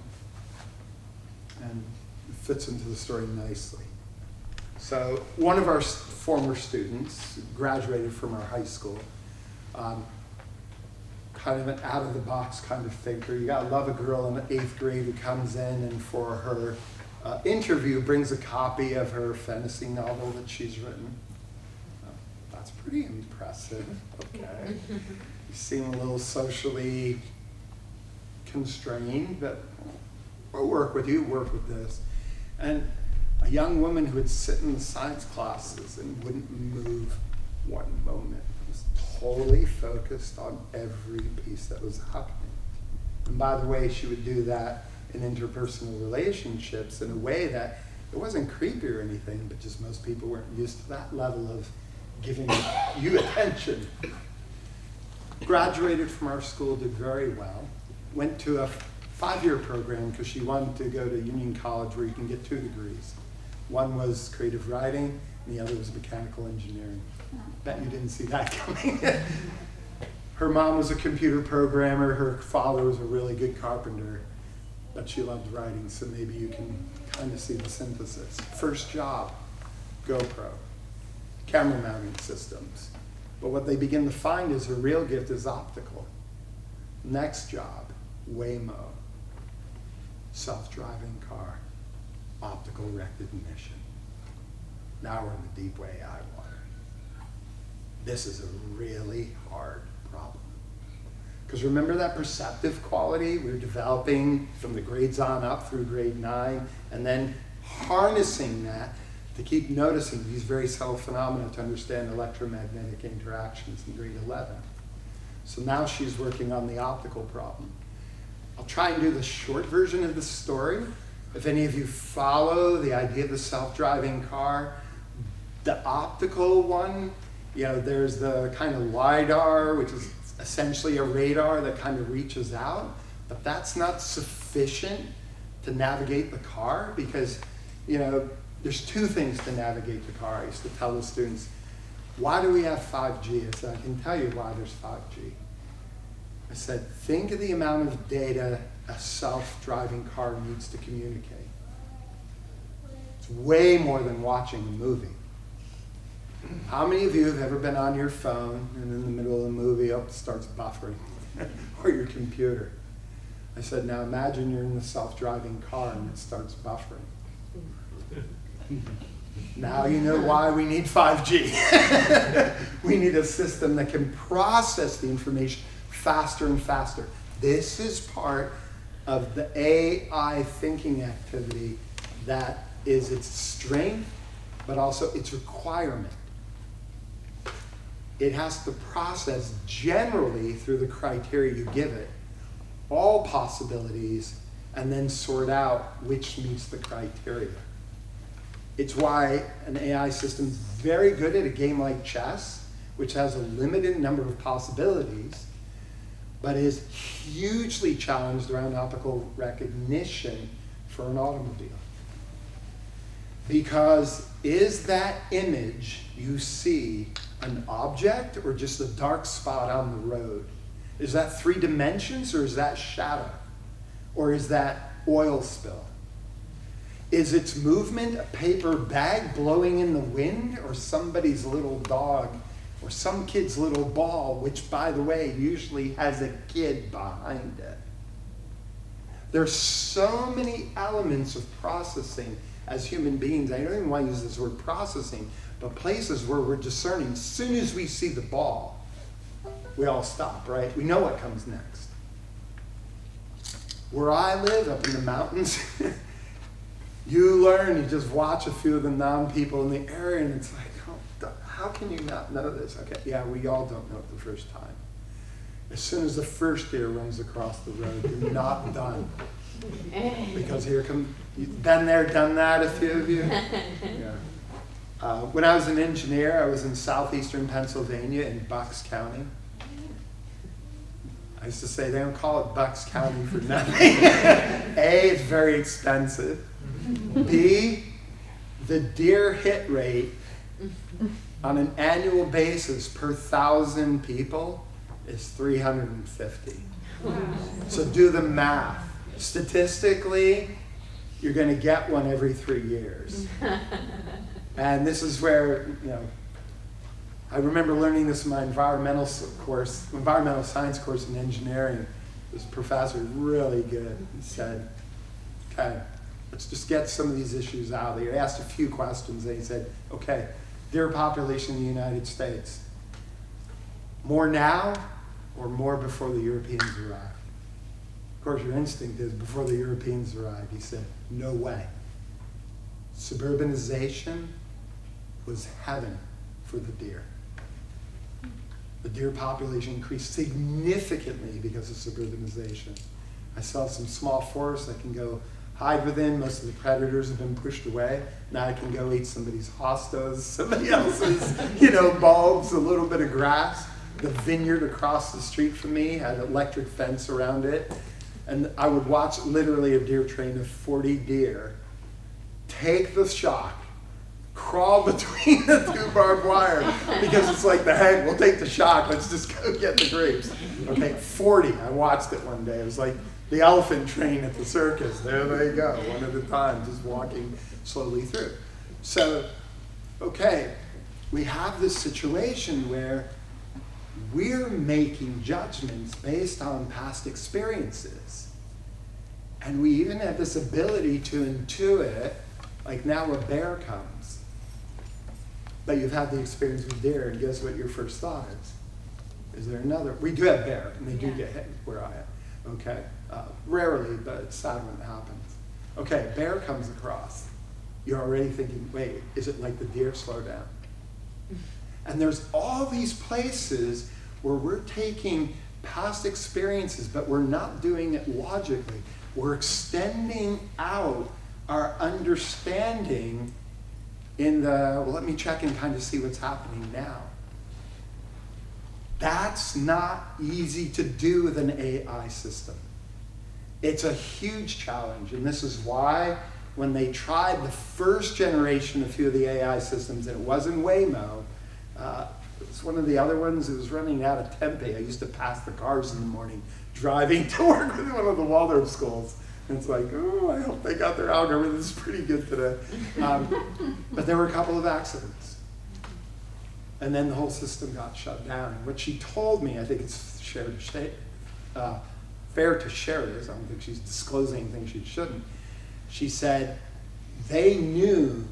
And it fits into the story nicely. So one of our former students graduated from our high school. Kind of an out-of-the-box kind of thinker. You gotta love a girl in the 8th grade who comes in and for her interview brings a copy of her fantasy novel that she's written. That's pretty impressive. Okay. You seem a little socially constrained, but we'll work with you, work with this. And a young woman who would sit in the science classes and wouldn't move one moment. Totally focused on every piece that was happening. And by the way, she would do that in interpersonal relationships in a way that it wasn't creepy or anything, but just most people weren't used to that level of giving you attention. Graduated from our school, did very well. Went to a 5-year program because she wanted to go to Union College where you can get 2 degrees. One was creative writing, and the other was mechanical engineering. Bet you didn't see that coming. Her mom was a computer programmer, her father was a really good carpenter, but she loved writing, so maybe you can kind of see the synthesis. First job, GoPro, camera mounting systems. But what they begin to find is her real gift is optical. Next job, Waymo, self-driving car, optical recognition. Now we're in the deep AI water. This is a really hard problem. Because remember that perceptive quality we're developing from the grades on up through grade 9, and then harnessing that to keep noticing these very subtle phenomena to understand electromagnetic interactions in grade 11. So now she's working on the optical problem. I'll try and do the short version of the story. If any of you follow the idea of the self-driving car, the optical one, there's the kind of LiDAR, which is essentially a radar that kind of reaches out, but that's not sufficient to navigate the car because, there's 2 things to navigate the car. I used to tell the students, why do we have 5G? I said, I can tell you why there's 5G. I said, think of the amount of data a self-driving car needs to communicate. It's way more than watching a movie. How many of you have ever been on your phone and in the middle of the movie, it starts buffering, or your computer? I said, now imagine you're in the self-driving car and it starts buffering. Now you know why we need 5G. We need a system that can process the information faster and faster. This is part of the AI thinking activity that is its strength, but also its requirement. It has to process generally through the criteria you give it, all possibilities, and then sort out which meets the criteria. It's why an AI system is very good at a game like chess, which has a limited number of possibilities, but is hugely challenged around optical recognition for an automobile. Because is that image you see an object or just a dark spot on the road? Is that 3 dimensions or is that shadow? Or is that oil spill? Is its movement a paper bag blowing in the wind or somebody's little dog or some kid's little ball, which by the way usually has a kid behind it? There's so many elements of processing as human beings. I don't even want to use this word processing, but places where we're discerning. As soon as we see the ball, we all stop, right? We know what comes next. Where I live, up in the mountains, you learn, you just watch a few of the non-people in the area, and it's like, oh, how can you not know this? Okay, yeah, we all don't know it the first time. As soon as the first deer runs across the road, you're not done. Because here come, you've been there, done that, a few of you? Yeah. When I was an engineer, I was in southeastern Pennsylvania in Bucks County. I used to say they don't call it Bucks County for nothing. A, it's very expensive. B, the deer hit rate on an annual basis per 1,000 people is 350. So do the math. Statistically, you're going to get one every 3 years. And this is where, I remember learning this in my environmental science course in engineering. This professor, really good, he said, okay, let's just get some of these issues out. He asked a few questions and he said, okay, deer population in the United States, more now or more before the Europeans arrived? Of course, your instinct is before the Europeans arrived. He said, no way. Suburbanization was heaven for the deer. The deer population increased significantly because of suburbanization. I saw some small forests I can go hide within. Most of the predators have been pushed away. Now I can go eat somebody's hostas, somebody else's, bulbs, a little bit of grass. The vineyard across the street from me had an electric fence around it. And I would watch literally a deer train of 40 deer take the shock, crawl between the two barbed wire, because it's like the heck, we'll take the shock, let's just go get the grapes. Okay, 40, I watched it one day. It was like the elephant train at the circus. There they go, one at a time, just walking slowly through. So, okay, we have this situation where we're making judgments based on past experiences. And we even have this ability to intuit, like now a bear comes. But you've had the experience with deer, and guess what your first thought is? Is there another? We do have bear, and they do get hit where I am. Okay? Rarely, but it's sad when it happens. Okay, bear comes across. You're already thinking, wait, is it like the deer? Slow down. And there's all these places where we're taking past experiences, but we're not doing it logically. We're extending out our understanding in the, well, let me check and kind of see what's happening now. That's not easy to do with an AI system. It's a huge challenge, and this is why when they tried the first generation of a few of the AI systems, and it wasn't Waymo, it's one of the other ones. It was running out of Tempe. I used to pass the cars in the morning driving to work with one of the Waldorf schools. And it's like, oh, I hope they got their algorithms pretty good today. But there were a couple of accidents. And then the whole system got shut down. And what she told me, I think it's fair to share this. I don't think she's disclosing anything she shouldn't. She said they knew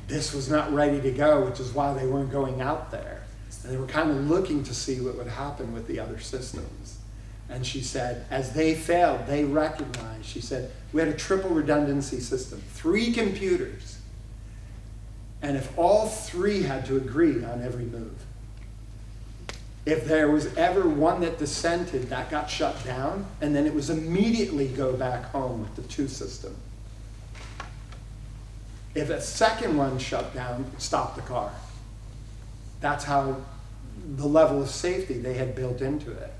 this was not ready to go, which is why they weren't going out there. And they were kind of looking to see what would happen with the other systems. And she said, as they failed, they recognized, she said, we had a triple redundancy system, 3 computers. And if all 3 had to agree on every move, if there was ever one that dissented, that got shut down, and then it was immediately go back home with the 2 system. If a second one shut down, stop the car. That's how the level of safety they had built into it.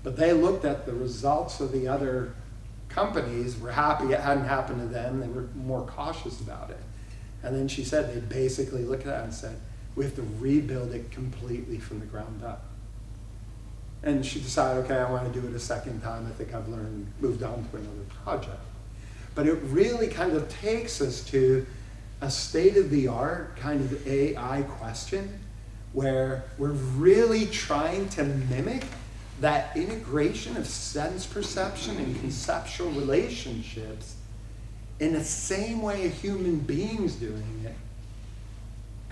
But they looked at the results of the other companies, were happy it hadn't happened to them, they were more cautious about it. And then she said they basically looked at it and said, we have to rebuild it completely from the ground up. And she decided, okay, I want to do it a second time. I think I've learned, moved on to another project. But it really kind of takes us to a state-of-the-art kind of AI question where we're really trying to mimic that integration of sense perception and conceptual relationships in the same way a human being's doing it.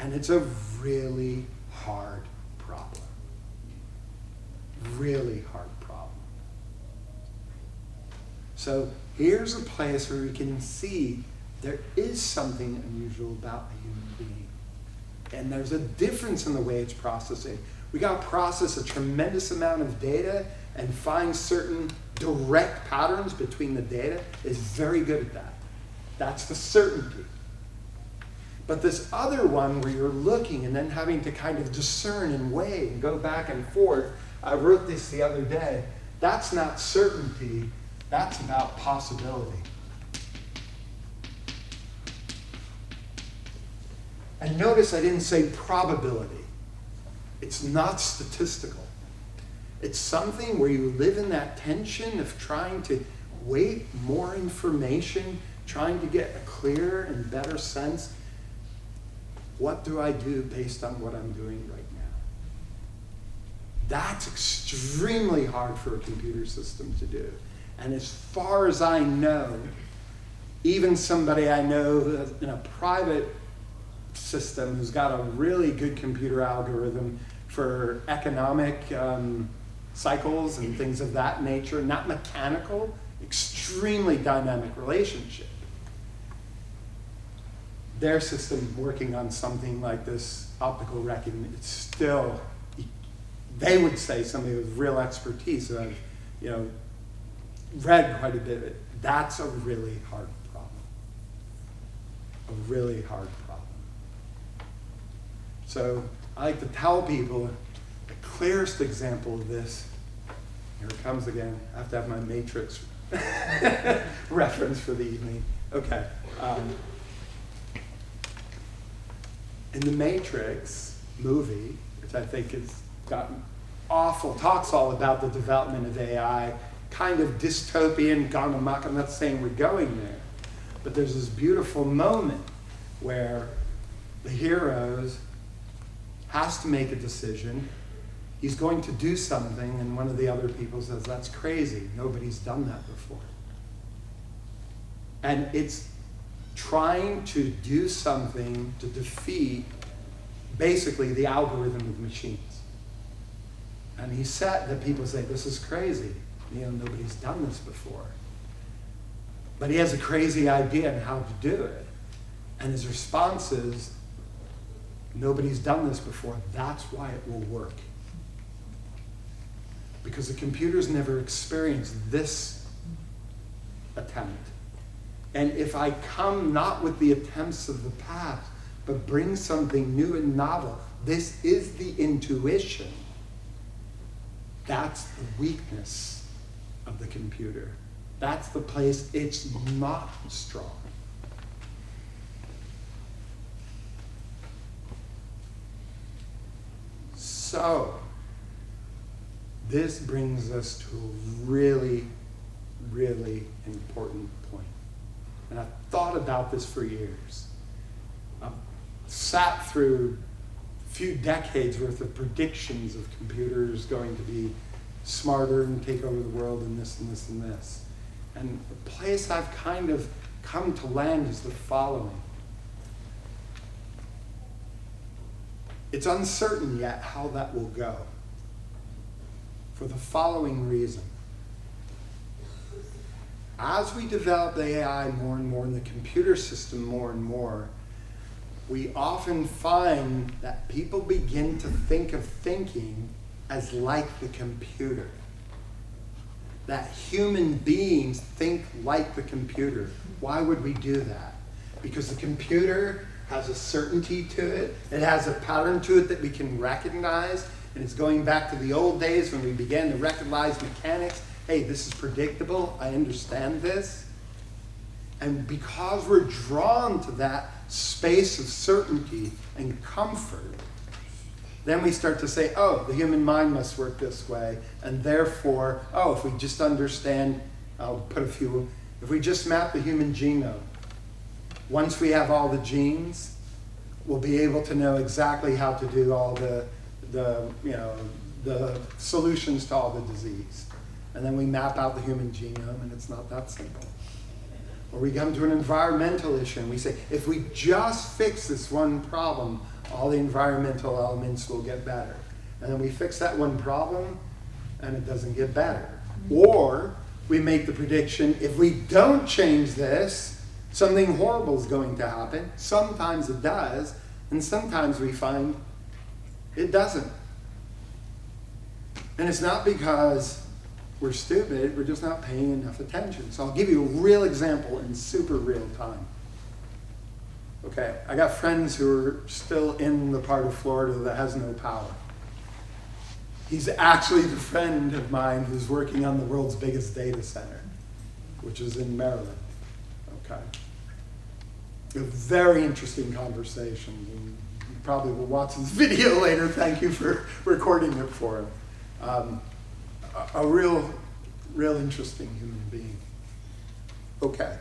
And it's a really hard problem. Really hard problem. So here's a place where we can see there is something unusual about a human being. And there's a difference in the way it's processing. We got to process a tremendous amount of data and find certain direct patterns between the data. Is very good at that. That's the certainty. But this other one where you're looking and then having to kind of discern and weigh and go back and forth, I wrote this the other day, that's not certainty, that's about possibility. And notice I didn't say probability. It's not statistical. It's something where you live in that tension of trying to weight more information, trying to get a clearer and better sense. What do I do based on what I'm doing right now? That's extremely hard for a computer system to do. And as far as I know, even somebody I know in a private system who's got a really good computer algorithm for economic cycles and things of that nature, not mechanical, extremely dynamic relationship. Their system working on something like this optical recognition, it's still, they would say somebody with real expertise, who I've read quite a bit of it. That's a really hard problem. A really hard problem. So I like to tell people the clearest example of this, here it comes again, I have to have my Matrix reference for the evening. Okay. In the Matrix movie, which I think has gotten awful, talks all about the development of AI, kind of dystopian, gone amok. I'm not saying we're going there, but there's this beautiful moment where the heroes has to make a decision. He's going to do something, and one of the other people says, that's crazy. Nobody's done that before. And it's trying to do something to defeat basically the algorithm of machines. And he said that people say, this is crazy. Nobody's done this before. But he has a crazy idea on how to do it. And his response is, nobody's done this before. That's why it will work. Because the computer's never experienced this attempt. And if I come not with the attempts of the past, but bring something new and novel, this is the intuition. That's the weakness of the computer. That's the place it's not strong. So, this brings us to a really, really important point. And I've thought about this for years. I've sat through a few decades worth of predictions of computers going to be smarter and take over the world and this and this and this. And the place I've kind of come to land is the following. It's uncertain yet how that will go. For the following reason. As we develop the AI more and more and the computer system more and more, we often find that people begin to think of thinking as like the computer. That human beings think like the computer. Why would we do that? Because the computer has a certainty to it. It has a pattern to it that we can recognize. And it's going back to the old days when we began to recognize mechanics. Hey, this is predictable. I understand this. And because we're drawn to that space of certainty and comfort, then we start to say, oh, the human mind must work this way. And therefore, oh, if we just understand, I'll put a few, if we just map the human genome, once we have all the genes, we'll be able to know exactly how to do all the solutions to all the disease. And then we map out the human genome, and it's not that simple. Or we come to an environmental issue, and we say, if we just fix this one problem, all the environmental elements will get better. And then we fix that one problem, and it doesn't get better. Or we make the prediction, if we don't change this, something horrible is going to happen. Sometimes it does, and sometimes we find it doesn't. And it's not because we're stupid, we're just not paying enough attention. So I'll give you a real example in super real time. Okay, I got friends who are still in the part of Florida that has no power. He's actually the friend of mine who's working on the world's biggest data center, which is in Maryland. Okay. A very interesting conversation. And you probably will watch this video later. Thank you for recording it for him. A real interesting human being. Okay.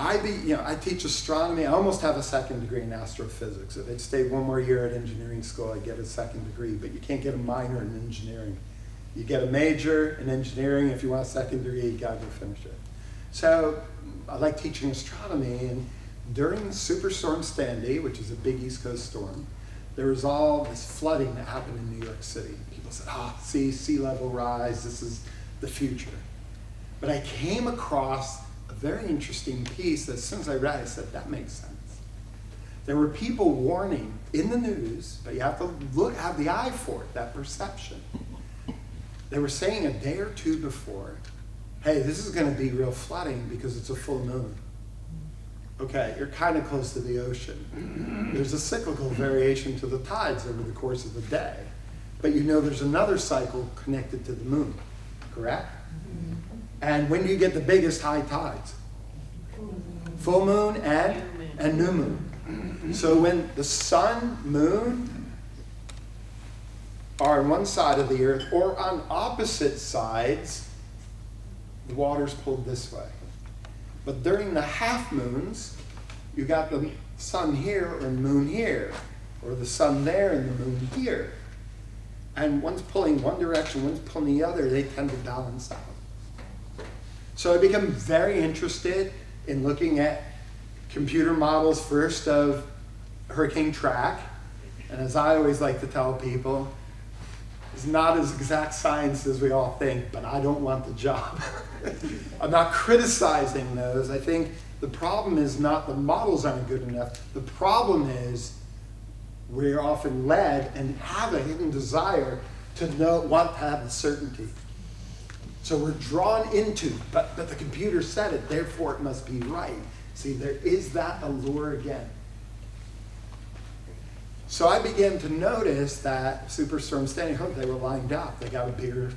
I teach astronomy. I almost have a second degree in astrophysics. If I'd stayed one more year at engineering school, I'd get a second degree, but you can't get a minor in engineering. You get a major in engineering. If you want a second degree, you gotta go finish it. So I like teaching astronomy, and during Superstorm Sandy, which is a big East Coast storm, there was all this flooding that happened in New York City. People said, sea level rise, this is the future. But I came across a very interesting piece that as soon as I read it, I said, that makes sense. There were people warning in the news, but you have to have the eye for it, that perception. They were saying a day or two before, hey, this is going to be real flooding because it's a full moon. Okay, you're kind of close to the ocean. There's a cyclical variation to the tides over the course of the day, but you know there's another cycle connected to the moon, correct? And when do you get the biggest high tides? Full moon and new moon. So when the sun, moon are on one side of the earth or on opposite sides, the water's pulled this way. But during the half moons, you got the sun here or moon here, or the sun there and the moon here. And one's pulling one direction, one's pulling the other, they tend to balance out. So I become very interested in looking at computer models first of hurricane track. And as I always like to tell people, it's not as exact science as we all think, but I don't want the job. I'm not criticizing those. I think the problem is not the models aren't good enough. The problem is we're often led and have a hidden desire to want to have the certainty. So we're drawn into, but the computer said it, therefore it must be right. See, there is that allure again. So I began to notice that Superstorm Sandy Hook, they were lined up. They got a bigger,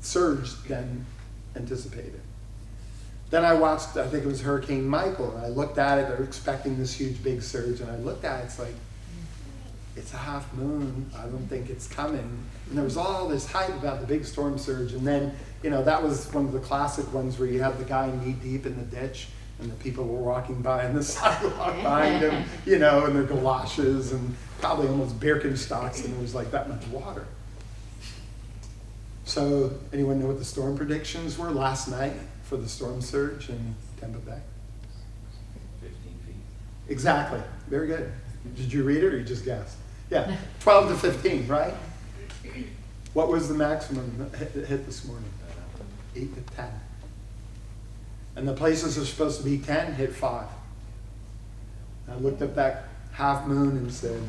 surge than anticipated. Then I watched, I think it was Hurricane Michael, and I looked at it, they're expecting this huge big surge, and I looked at it, it's like, it's a half moon, I don't think it's coming. And there was all this hype about the big storm surge, and then, that was one of the classic ones where you have the guy knee deep in the ditch, and the people were walking by on the sidewalk behind him, in their galoshes, and probably almost Birkenstocks, and it was like that much water. So, anyone know what the storm predictions were last night for the storm surge in Tampa Bay? 15 feet. Exactly. Very good. Did you read it or you just guessed? Yeah, 12 to 15, right? What was the maximum hit this morning? 8 to 10. And the places that are supposed to be 10 hit 5. I looked up that half moon and said,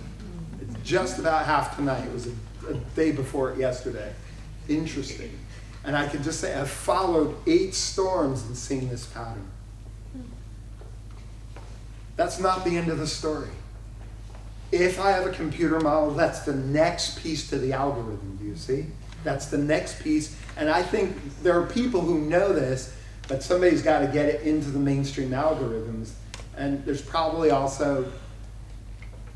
it's just about half tonight. It was a day before it yesterday. Interesting. And I can just say I've followed 8 storms and seen this pattern. That's not the end of the story. If I have a computer model, that's the next piece to the algorithm, do you see? That's the next piece. And I think there are people who know this, but somebody's got to get it into the mainstream algorithms. And there's probably also,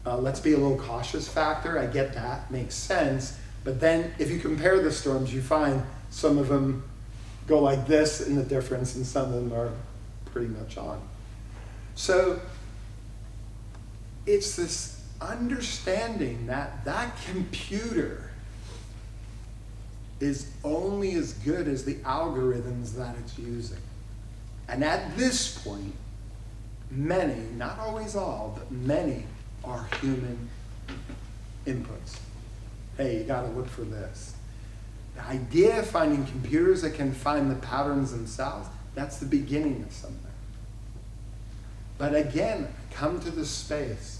let's be a little cautious factor. I get that, makes sense. But then if you compare the storms, you find some of them go like this in the difference, and some of them are pretty much on. So it's this understanding that that computer is only as good as the algorithms that it's using. And at this point, many, not always all, but many are human inputs. Hey, you gotta look for this. The idea of finding computers that can find the patterns themselves, that's the beginning of something. But again, come to this space.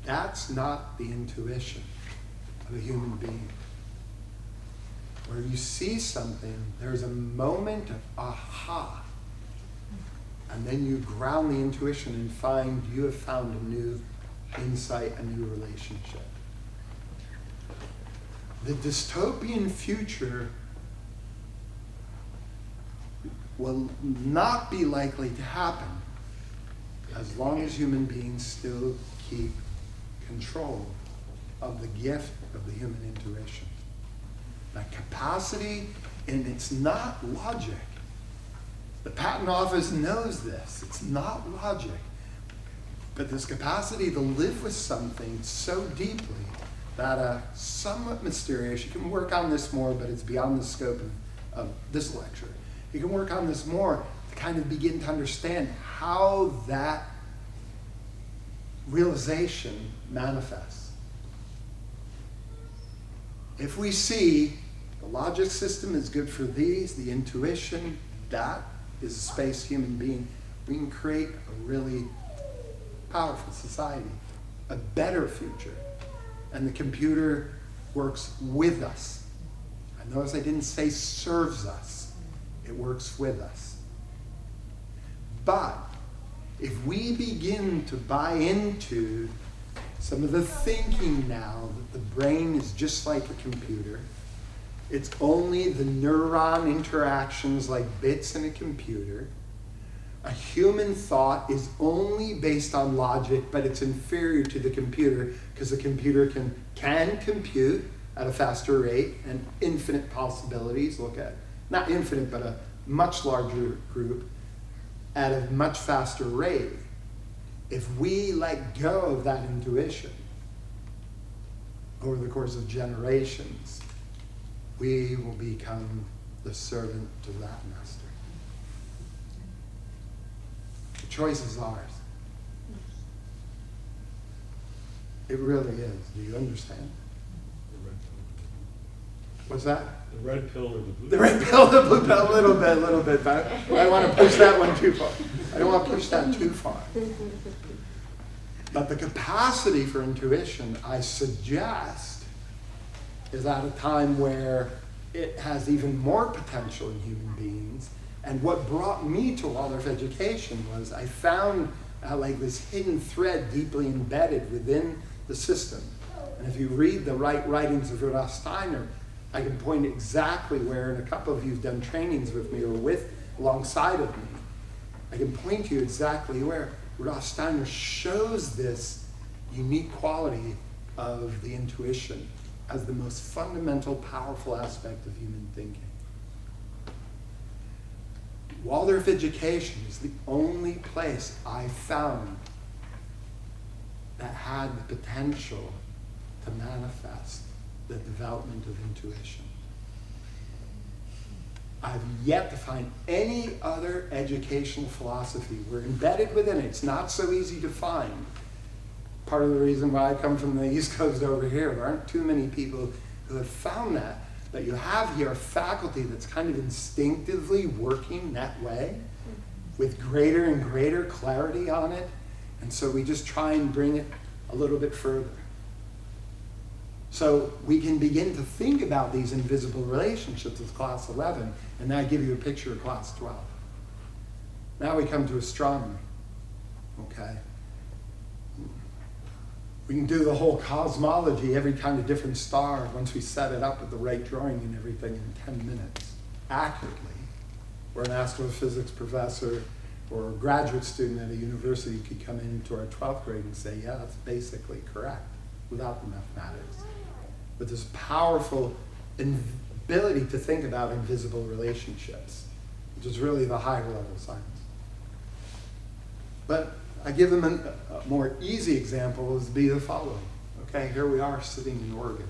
That's not the intuition of a human being. where you see something, there's a moment of aha. And then you ground the intuition and find you have found a new insight, a new relationship. The dystopian future will not be likely to happen as long as human beings still keep control of the gift of the human intuition. That capacity, and it's not logic. The Patent Office knows this. It's not logic. But this capacity to live with something so deeply that somewhat mysterious, you can work on this more, but it's beyond the scope of this lecture. You can work on this more to kind of begin to understand how that realization manifests. If we see the logic system is good for these, the intuition, that is a space human being, we can create a really powerful society, a better future. And the computer works with us. And notice I didn't say serves us. It works with us. But if we begin to buy into some of the thinking now that the brain is just like a computer, it's only the neuron interactions like bits in a computer. A human thought is only based on logic, but it's inferior to the computer because the computer can compute at a faster rate and infinite possibilities. Look at, not infinite, but a much larger group at a much faster rate. If we let go of that intuition over the course of generations, we will become the servant to that master. The choice is ours. It really is. Do you understand? What's that? The red pill or the blue? The red pill, the blue pill, a little bit, but I don't want to push that one too far. I don't want to push that too far. But the capacity for intuition, I suggest, is at a time where it has even more potential in human beings. And what brought me to Waldorf education was I found like this hidden thread deeply embedded within the system. And if you read the writings of Rudolf Steiner, I can point exactly where, and a couple of you have done trainings with me or alongside of me, I can point to you exactly where Rudolf Steiner shows this unique quality of the intuition as the most fundamental, powerful aspect of human thinking. Waldorf education is the only place I found that had the potential to manifest the development of intuition. I've yet to find any other educational philosophy. We're embedded within it. It's not so easy to find. Part of the reason why I come from the East Coast over here, there aren't too many people who have found that. But you have here a faculty that's kind of instinctively working that way with greater and greater clarity on it. And so we just try and bring it a little bit further. So we can begin to think about these invisible relationships with class 11, and now I give you a picture of class 12. Now we come to astronomy, okay? We can do the whole cosmology, every kind of different star, once we set it up with the right drawing and everything in 10 minutes, accurately. Where an astrophysics professor or a graduate student at a university could come into our 12th grade and say, yeah, that's basically correct, without the mathematics. But this powerful ability to think about invisible relationships, which is really the higher level science. But I give them a more easy example is be the following. Okay, here we are sitting in Oregon.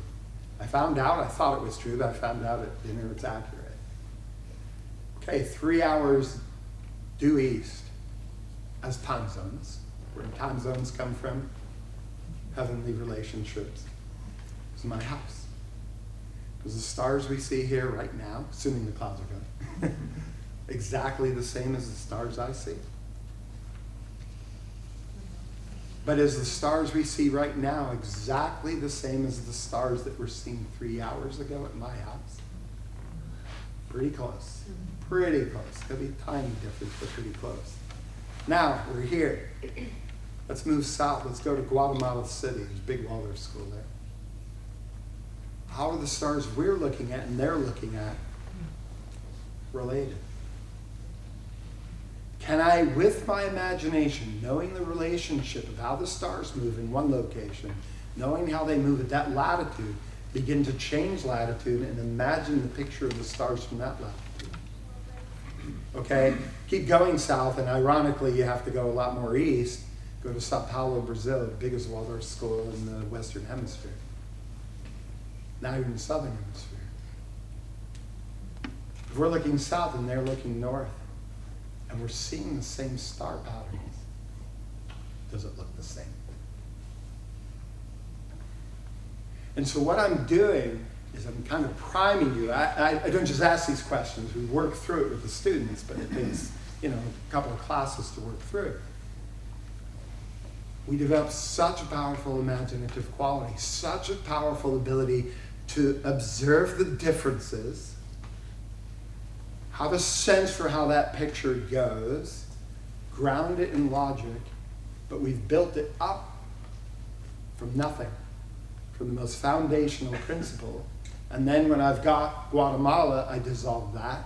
I found out, I thought it was true, but I found out at dinner it's accurate. Okay, 3 hours due east as time zones. Where do time zones come from? Heavenly relationships. It's my house. Because the stars we see here right now, assuming the clouds are gone, exactly the same as the stars I see. But is the stars we see right now exactly the same as the stars that were seen 3 hours ago at my house? Pretty close. Pretty close. Could be a tiny difference, but pretty close. Now, we're here. Let's move south. Let's go to Guatemala City. There's a big Waldorf school there. How are the stars we're looking at and they're looking at related? Can I, with my imagination, knowing the relationship of how the stars move in one location, knowing how they move at that latitude, begin to change latitude and imagine the picture of the stars from that latitude? Okay, keep going south, and ironically, you have to go a lot more east. Go to Sao Paulo, Brazil, the biggest Waldorf school in the Western Hemisphere. Now you're in the Southern Hemisphere. If we're looking south and they're looking north, and we're seeing the same star patterns, does it look the same? And so what I'm doing is I'm kind of priming you. I don't just ask these questions. We work through it with the students, but it takes, a couple of classes to work through it. We develop such a powerful imaginative quality, such a powerful ability to observe the differences, have a sense for how that picture goes, ground it in logic, but we've built it up from nothing, from the most foundational principle. And then when I've got Guatemala, I dissolve that.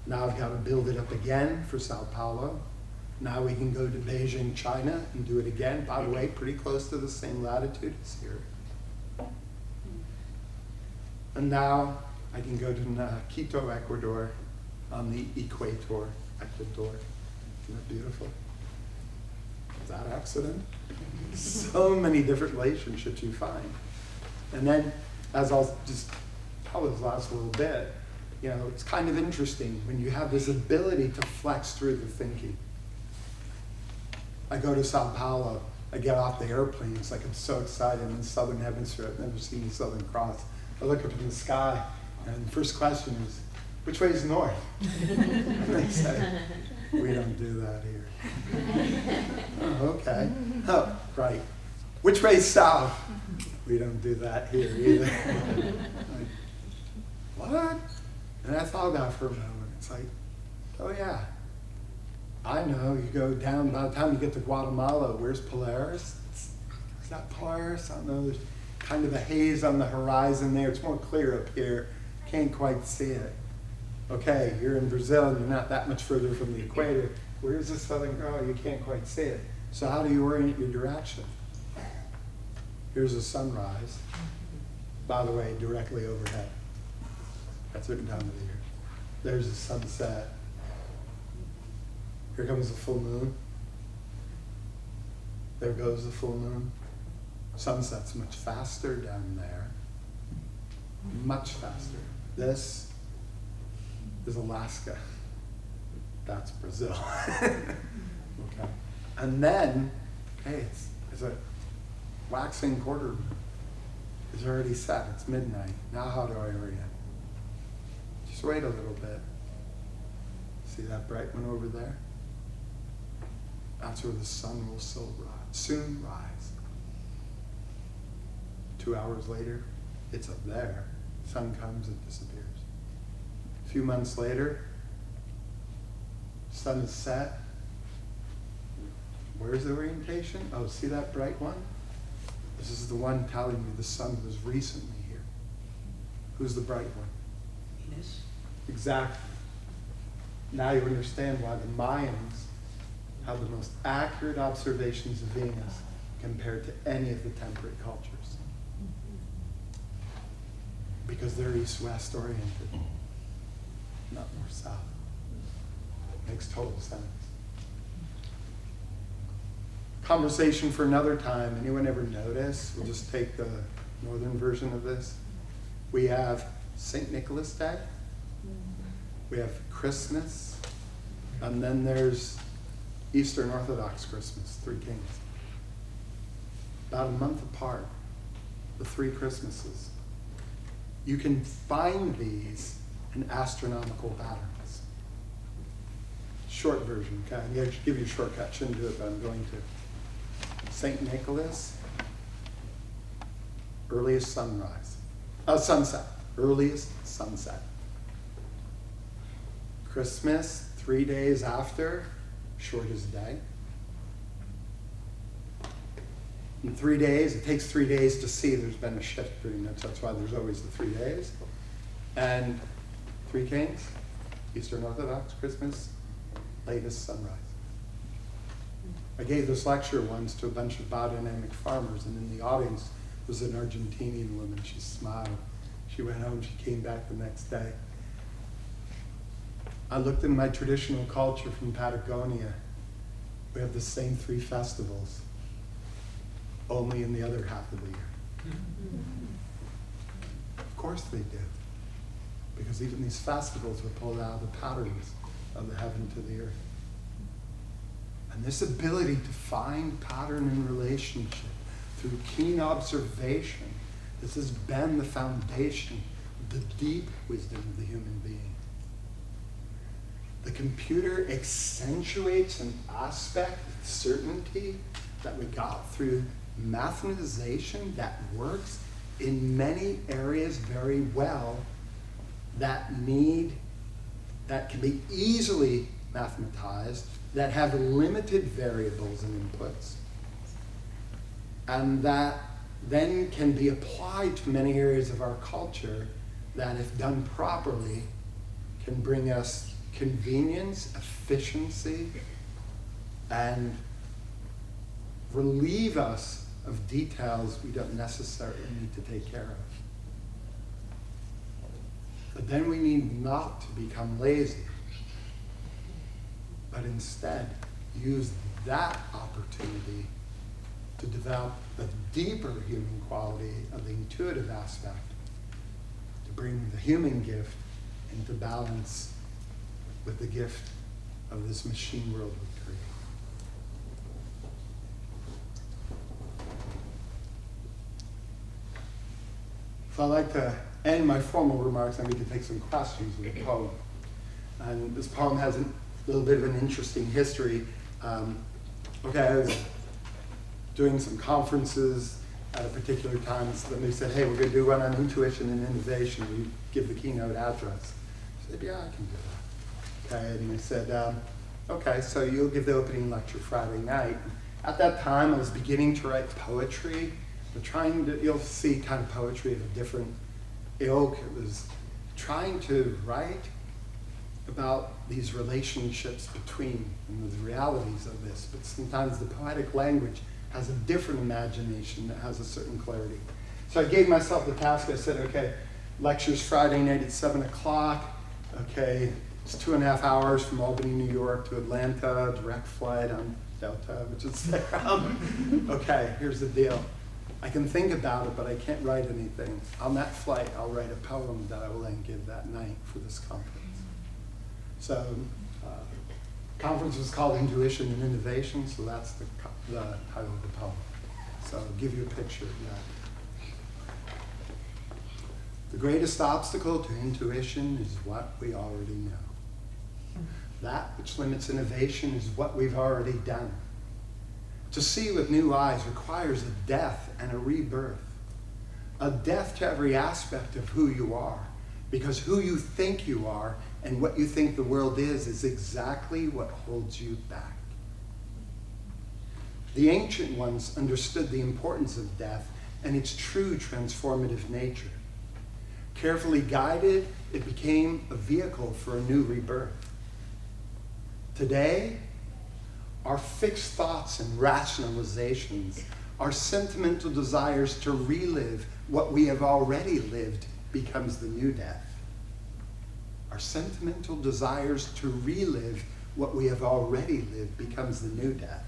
Now I've got to build it up again for Sao Paulo. Now we can go to Beijing, China, and do it again. By the way, pretty close to the same latitude as here. And now I can go to Quito, Ecuador, on the equator, Ecuador. Isn't that beautiful? Is that accident? So many different relationships you find. And then, as I'll just tell this last little bit, it's kind of interesting when you have this ability to flex through the thinking. I go to Sao Paulo, I get off the airplane, it's like I'm so excited. I'm in the Southern Hemisphere, I've never seen the Southern Cross. I look up in the sky, and the first question is, which way is north? And they say, we don't do that here. Oh, okay. Oh, right. Which way is south? We don't do that here either. Like, what? And I thought about it for a moment. It's like, oh yeah. I know, you go down, by the time you get to Guatemala, where's Polaris? Is that Polaris? I don't know, there's kind of a haze on the horizon there. It's more clear up here. Can't quite see it. Okay, you're in Brazil and you're not that much further from the equator. Where's the Southern Cross? You can't quite see it. So how do you orient your direction? Here's a sunrise, by the way, directly overhead at a certain time of the year. There's a sunset. Here comes the full moon. There goes the full moon. Sunset's much faster down there. Much faster. This is Alaska. That's Brazil. Okay. And then, hey, it's a waxing quarter. It's already set. It's midnight. Now how do I orient? Just wait a little bit. See that bright one over there? That's where the sun will soon rise. 2 hours later, it's up there. Sun comes and disappears. A few months later, sun is set. Where's the orientation? Oh, see that bright one? This is the one telling you the sun was recently here. Who's the bright one? Venus. Exactly. Now you understand why the Mayans have the most accurate observations of Venus compared to any of the temperate cultures. Because they're east-west oriented, not north-south. Makes total sense. Conversation for another time. Anyone ever notice? We'll just take the northern version of this. We have St. Nicholas Day. We have Christmas. And then there's Eastern Orthodox Christmas, Three Kings. About a month apart, the three Christmases. You can find these in astronomical patterns. Short version, okay? I'm going to give you a shortcut. Shouldn't do it, but I'm going to. St. Nicholas, earliest sunrise. Sunset. Earliest sunset. Christmas, 3 days after, short as a day. In 3 days, it takes 3 days to see there's been a shift pretty much. That's why there's always the 3 days. And Three Kings, Eastern Orthodox, Christmas, latest sunrise. I gave this lecture once to a bunch of biodynamic farmers, and in the audience was an Argentinian woman. She smiled. She went home, she came back the next day. I looked in my traditional culture from Patagonia. We have the same 3 festivals, only in the other half of the year. Of course they do, because even these festivals were pulled out of the patterns of the heaven to the earth. And this ability to find pattern in relationship through keen observation, this has been the foundation of the deep wisdom of the human being. The computer accentuates an aspect of certainty that we got through mathematization that works in many areas very well, that can be easily mathematized, that have limited variables and inputs, and that then can be applied to many areas of our culture that, if done properly, can bring us convenience, efficiency, and relieve us of details we don't necessarily need to take care of. But then we need not to become lazy, but instead use that opportunity to develop the deeper human quality of the intuitive aspect, to bring the human gift into balance with the gift of this machine world we create. So I'd like to end my formal remarks, and we can take some questions with a poem. And this poem has a little bit of an interesting history. I was doing some conferences at a particular time, and they said, hey, we're going to do one on intuition and innovation. Will you give the keynote address? I said, yeah, I can do that. Okay, and they said, okay, so you'll give the opening lecture Friday night. At that time, I was beginning to write poetry, but you'll see kind of poetry of a different ilk. It was trying to write about these relationships between and the realities of this, but sometimes the poetic language has a different imagination that has a certain clarity. So I gave myself the task. I said, okay, lecture's Friday night at 7 o'clock. Okay, it's 2.5 hours from Albany, New York to Atlanta, direct flight on Delta, which is there. Okay, here's the deal. I can think about it, but I can't write anything. On that flight, I'll write a poem that I will then give that night for this conference. So, conference was called Intuition and Innovation, so that's the title of the poem. So I'll give you a picture of that. The greatest obstacle to intuition is what we already know. That which limits innovation is what we've already done. To see with new eyes requires a death and a rebirth. A death to every aspect of who you are, because who you think you are and what you think the world is exactly what holds you back. The ancient ones understood the importance of death and its true transformative nature. Carefully guided, it became a vehicle for a new rebirth. Today, our fixed thoughts and rationalizations, our sentimental desires to relive what we have already lived becomes the new death. Our sentimental desires to relive what we have already lived becomes the new death.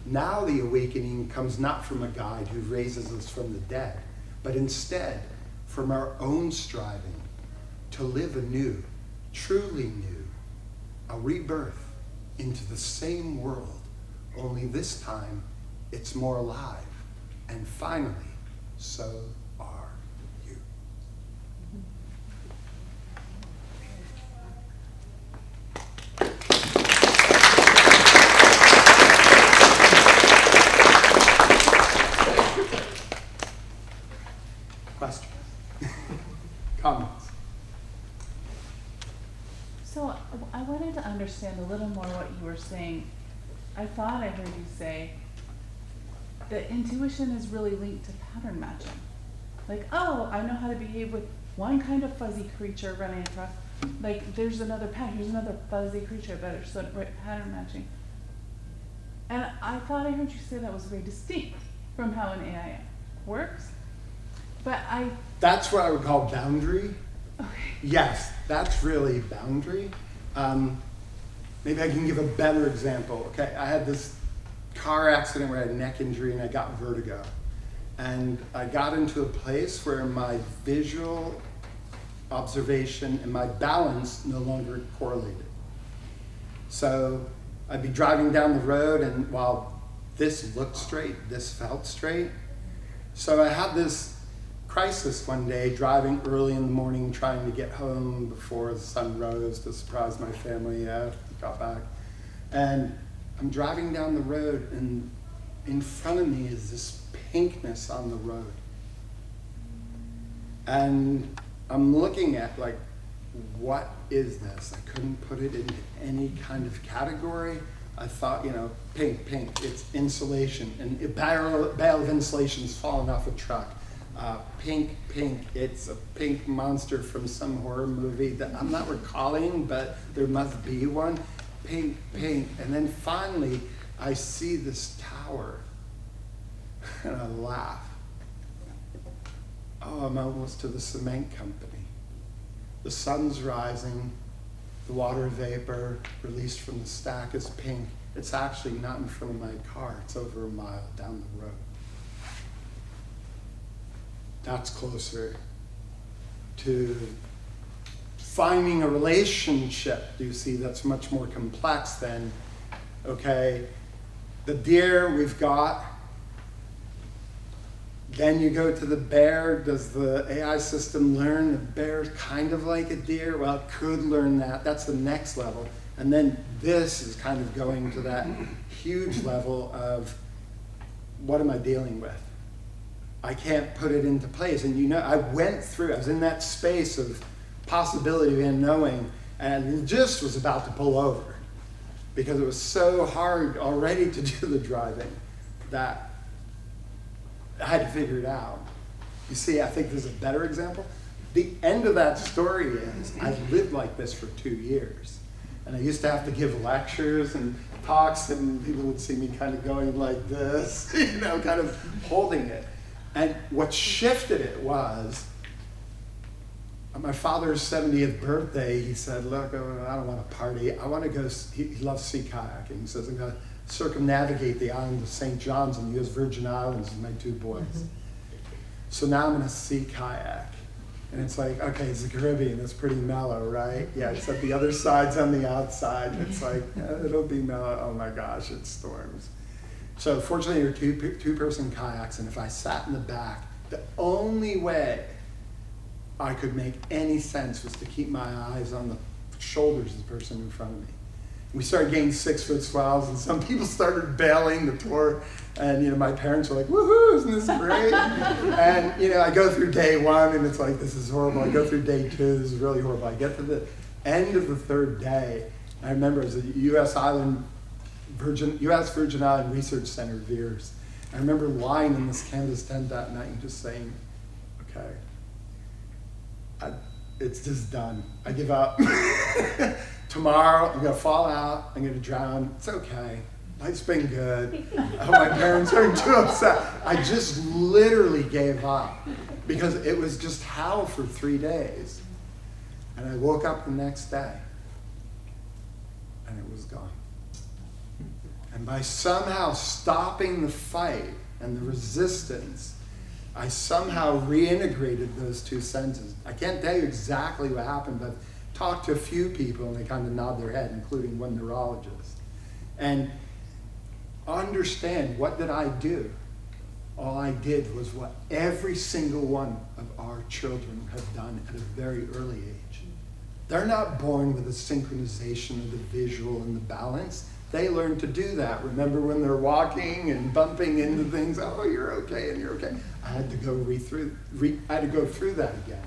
Now the awakening comes not from a guide who raises us from the dead, but instead from our own striving to live anew, truly new, a rebirth into the same world, only this time it's more alive. And finally, so are you. Questions? Comments? So I wanted to understand a little more what you were saying. I thought I heard you say that intuition is really linked to pattern matching. Like, oh, I know how to behave with one kind of fuzzy creature running across. Like, there's another pattern, here's another fuzzy creature, better, so right, pattern matching. And I thought I heard you say that was very distinct from how an AI works. But That's what I would call boundary. okay. Yes, that's really boundary. Maybe I can give a better example. Okay, I had this car accident where I had a neck injury and I got vertigo. And I got into a place where my visual observation and my balance no longer correlated. So I'd be driving down the road, and while this looked straight, this felt straight. So I had this crisis one day, driving early in the morning, trying to get home before the sun rose to surprise my family. Got back. And I'm driving down the road, and in front of me is this pinkness on the road. And I'm looking at, like, what is this? I couldn't put it into any kind of category. I thought, pink, it's insulation. And a bale of insulation's fallen off a truck. Pink, it's a pink monster from some horror movie that I'm not recalling, but there must be one. Pink. And then finally, I see this tower, and I laugh. Oh, I'm almost to the cement company. The sun's rising, the water vapor released from the stack is pink. It's actually not in front of my car, it's over a mile down the road. That's closer to finding a relationship, you see, that's much more complex than, okay, the deer we've got, then you go to the bear. Does the AI system learn the bear's kind of like a deer? Well, it could learn that. That's the next level. And then this is kind of going to that huge level of what am I dealing with? I can't put it into place. And I was in that space of possibility and knowing, and just was about to pull over because it was so hard already to do the driving that I had to figure it out. You see, I think there's a better example. The end of that story is I lived like this for 2 years. And I used to have to give lectures and talks, and people would see me kind of going like this, kind of holding it. And what shifted it was, on my father's 70th birthday, he said, look, I don't want to party. I want to go, he loves sea kayaking. He says, I'm going to circumnavigate the island of St. John's in the U.S. Virgin Islands with my 2 boys. So now I'm going to sea kayak. And it's like, okay, it's the Caribbean, it's pretty mellow, right? Yeah, except the other side's on the outside. It's like, it'll be mellow. Oh my gosh, it storms. So fortunately, there are two-person kayaks, and if I sat in the back, the only way I could make any sense was to keep my eyes on the shoulders of the person in front of me. We started getting 6-foot swells, and some people started bailing the tour, and my parents were like, woohoo, isn't this great? And I go through day 1, and it's like, this is horrible. I go through day 2, this is really horrible. I get to the end of the 3rd day, I remember it was a U.S. Virgin Island Research Center, VIIRS. I remember lying in this canvas tent that night and just saying, okay, it's just done. I give up. Tomorrow, I'm going to fall out. I'm going to drown. It's okay. Life's been good. I hope my parents aren't too upset. I just literally gave up because it was just hell for 3 days. And I woke up the next day, and it was gone. And by somehow stopping the fight and the resistance, I somehow reintegrated those 2 senses. I can't tell you exactly what happened, but I've talked to a few people, and they kind of nod their head, including one neurologist. And understand, what did I do? All I did was what every single one of our children have done at a very early age. They're not born with a synchronization of the visual and the balance. They learn to do that. Remember when they're walking and bumping into things? Oh, you're okay, and you're okay. I had to go through that again.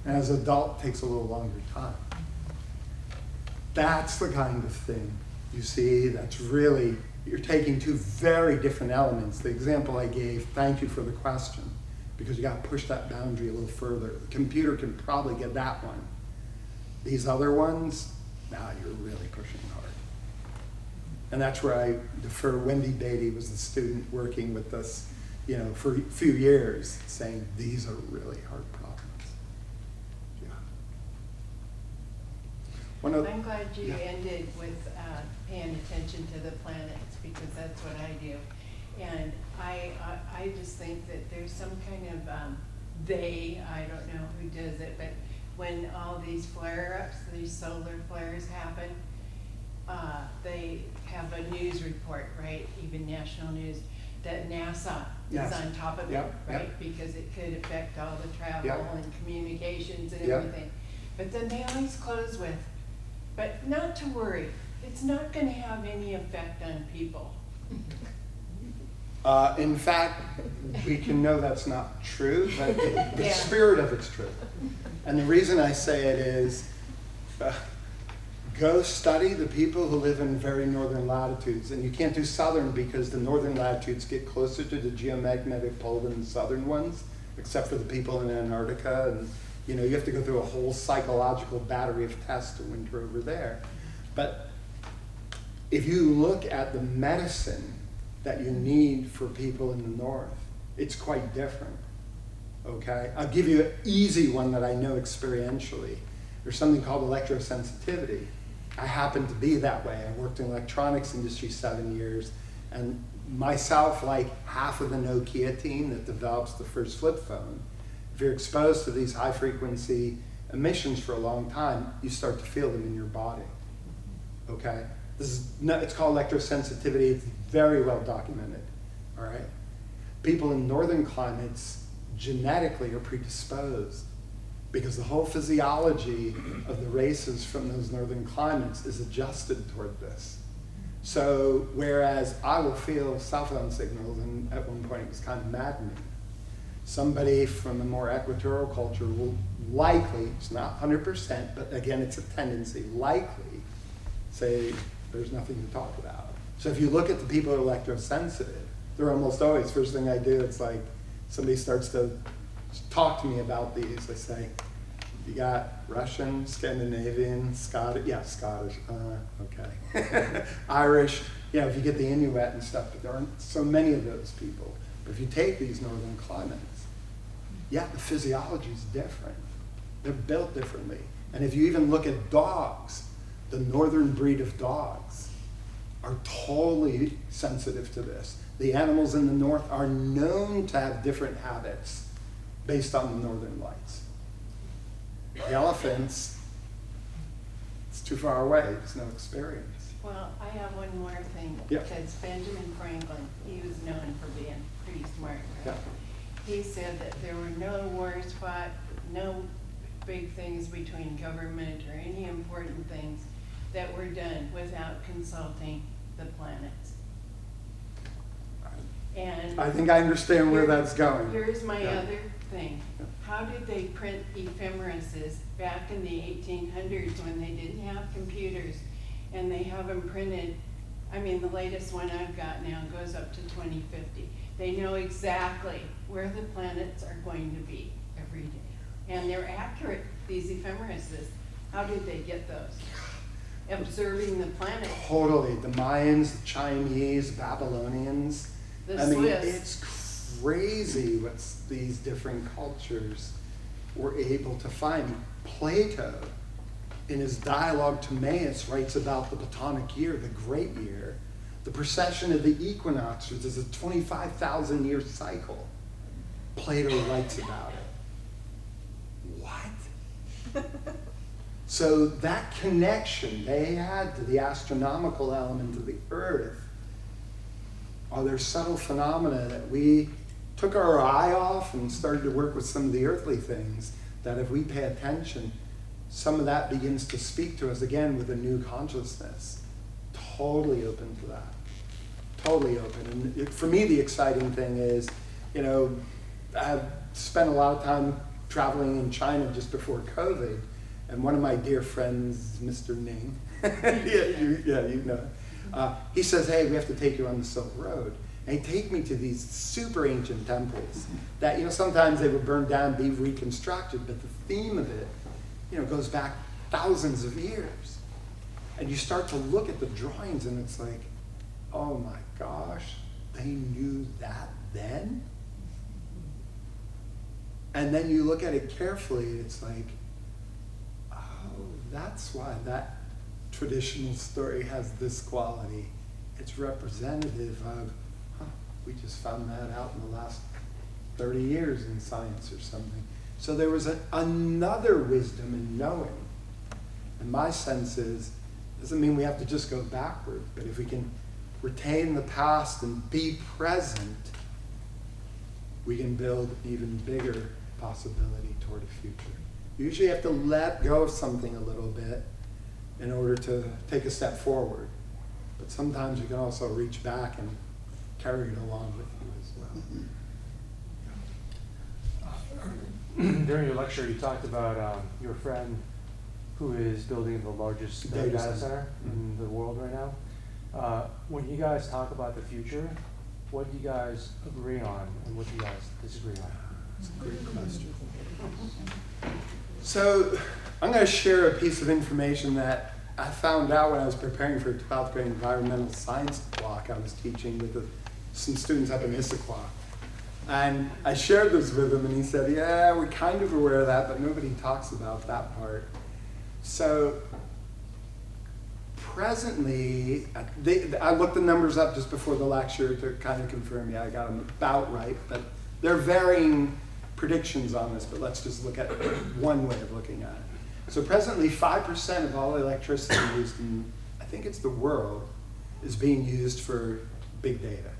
And as an adult, it takes a little longer time. That's the kind of thing, you see, that's really, you're taking two very different elements. The example I gave, thank you for the question, because you got to push that boundary a little further. The computer can probably get that one. These other ones, now you're really pushing hard. And that's where I defer. Wendy Beatty was the student working with us, for a few years, saying these are really hard problems. I'm glad you ended with paying attention to the planets, because that's what I do. And I just think that there's some kind of, I don't know who does it, but when all these flare-ups, these solar flares happen, they have a news report, right, even national news, that NASA is on top of it, right? Because it could affect all the travel and communications and everything. But then they always close with, but not to worry, it's not going to have any effect on people. In fact, we can know that's not true, but the spirit of it's true. And the reason I say it is, go study the people who live in very northern latitudes. And you can't do southern because the northern latitudes get closer to the geomagnetic pole than the southern ones, except for the people in Antarctica. And you have to go through a whole psychological battery of tests to winter over there. But if you look at the medicine that you need for people in the north, it's quite different, okay? I'll give you an easy one that I know experientially. There's something called electrosensitivity. I happen to be that way. I worked in the electronics industry 7 years, and myself, like half of the Nokia team that develops the first flip phone, if you're exposed to these high frequency emissions for a long time, you start to feel them in your body, okay? It's called electrosensitivity. It's very well documented, all right? People in northern climates genetically are predisposed because the whole physiology of the races from those northern climates is adjusted toward this. So whereas I will feel cell phone signals, and at one point it was kind of maddening, somebody from a more equatorial culture will likely, it's not 100%, but again, it's a tendency, likely say there's nothing to talk about. So if you look at the people who are electrosensitive, they're almost always, first thing I do, it's like somebody starts to talk to me about these. I say, you got Russian, Scandinavian, Scottish, okay. Irish, if you get the Inuit and stuff, but there aren't so many of those people. But if you take these northern climates, the physiology is different. They're built differently. And if you even look at dogs, the northern breed of dogs are totally sensitive to this. The animals in the north are known to have different habits based on the northern lights. The elephants, it's too far away, there's no experience. Well, I have one more thing, because Benjamin Franklin, he was known for being pretty smart, right? He said that there were no wars fought, no big things between government or any important things that were done without consulting the planets. And I think I understand where that's going. Here's my other thing. How did they print ephemerises back in the 1800s when they didn't have computers, and they have them printed? I mean, the latest one I've got now goes up to 2050. They know exactly where the planets are going to be every day. And they're accurate, these ephemerises. How did they get those? Observing the planet. Totally. The Mayans, the Chinese, Babylonians. The Swiss. It's crazy what these different cultures were able to find. Plato, in his dialogue Timaeus, writes about the Botanic year, the great year, the precession of the equinoxes is a 25,000 year cycle. Plato writes about it. What? So that connection they had to the astronomical element of the earth are there subtle phenomena that we took our eye off and started to work with some of the earthly things that if we pay attention, some of that begins to speak to us again with a new consciousness. Totally open to that. Totally open. And for me, the exciting thing is, I've spent a lot of time traveling in China just before COVID, And one of my dear friends, Mr. Ning, you know, he says, hey, we have to take you on the Silk Road. And he'd take me to these super ancient temples that, you know, sometimes they would burn down, be reconstructed, but the theme of it, you know, goes back thousands of years. And you start to look at the drawings and it's like, oh my gosh, they knew that then? And then you look at it carefully, it's like, oh, that's why that traditional story has this quality. It's representative of, we just found that out in the last 30 years in science or something. So there was another wisdom in knowing. And my sense is, doesn't mean we have to just go backward, but if we can retain the past and be present, we can build an even bigger possibility toward a future. You usually have to let go of something a little bit in order to take a step forward. But sometimes you can also reach back and carry it along with you as well. During your lecture, you talked about your friend who is building the largest data center in the world right now. When you guys talk about the future, what do you guys agree on and what do you guys disagree on? That's a great question. So I'm going to share a piece of information that I found out when I was preparing for a 12th grade environmental science block I was teaching with some students up in Issaquah. And I shared this with him and he said, yeah, we're kind of aware of that, but nobody talks about that part. So presently, I looked the numbers up just before the lecture to kind of confirm, yeah, I got them about right, but there are varying predictions on this, but let's just look at one way of looking at it. So presently, 5% of all electricity used in, I think it's the world, is being used for big data.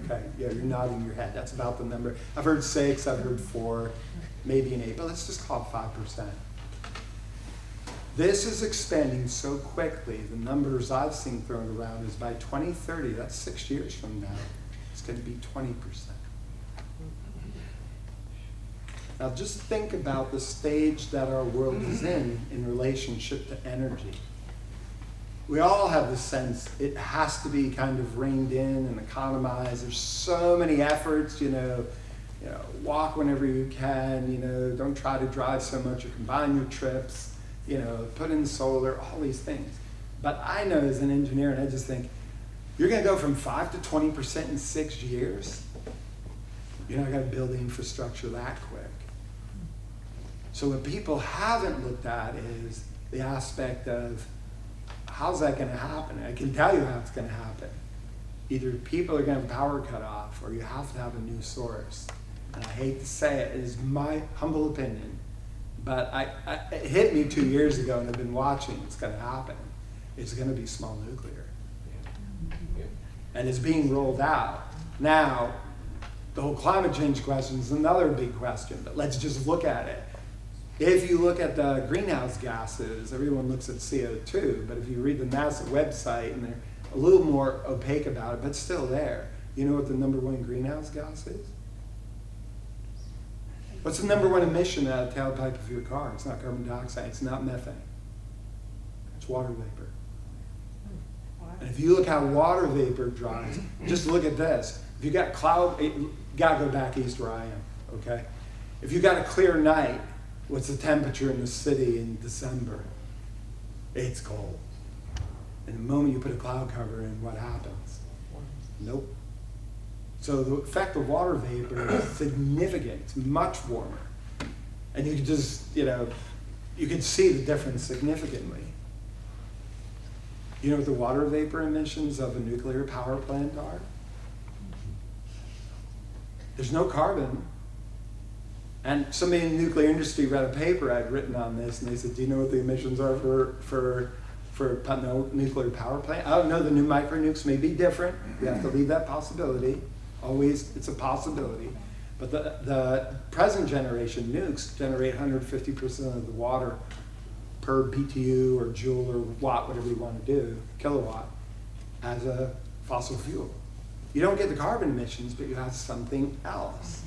Okay, yeah, you're nodding your head. That's about the number. I've heard 6, I've heard 4, maybe an 8, but let's just call it 5%. This is expanding so quickly. The numbers I've seen thrown around is by 2030, that's 6 years from now, it's going to be 20%. Now just think about the stage that our world is in relationship to energy. We all have the sense it has to be kind of reined in and economized. There's so many efforts, walk whenever you can, don't try to drive so much or combine your trips, put in solar, all these things. But I know as an engineer, and I just think, you're gonna go from 5 to 20% in 6 years? You're not gonna build the infrastructure that quick. So what people haven't looked at is the aspect of, how's that gonna happen? I can tell you how it's gonna happen. Either people are gonna have power cut off, or you have to have a new source. And I hate to say it, it is my humble opinion, but it hit me 2 years ago and I've been watching what's gonna happen. It's gonna be small nuclear. And it's being rolled out. Now, the whole climate change question is another big question, but let's just look at it. If you look at the greenhouse gases, everyone looks at CO2, but if you read the NASA website, and they're a little more opaque about it, but still there. You know what the #1 greenhouse gas is? What's the #1 emission out of the tailpipe of your car? It's not carbon dioxide, it's not methane. It's water vapor. And if you look how water vapor dries, just look at this. If you got cloud, you gotta go back east where I am, okay? If you got a clear night, what's the temperature in the city in December? It's cold. And the moment you put a cloud cover in, what happens? Nope. So the effect of water vapor is significant. It's much warmer. And you can just, you can see the difference significantly. You know what the water vapor emissions of a nuclear power plant are? There's no carbon. And somebody in the nuclear industry read a paper I'd written on this, and they said, do you know what the emissions are for a nuclear power plant? Oh, no, the new micro-nukes may be different. You have to leave that possibility. Always, it's a possibility. But the present generation nukes generate 150% of the water per BTU or joule or watt, whatever you want to do, kilowatt, as a fossil fuel. You don't get the carbon emissions, but you have something else.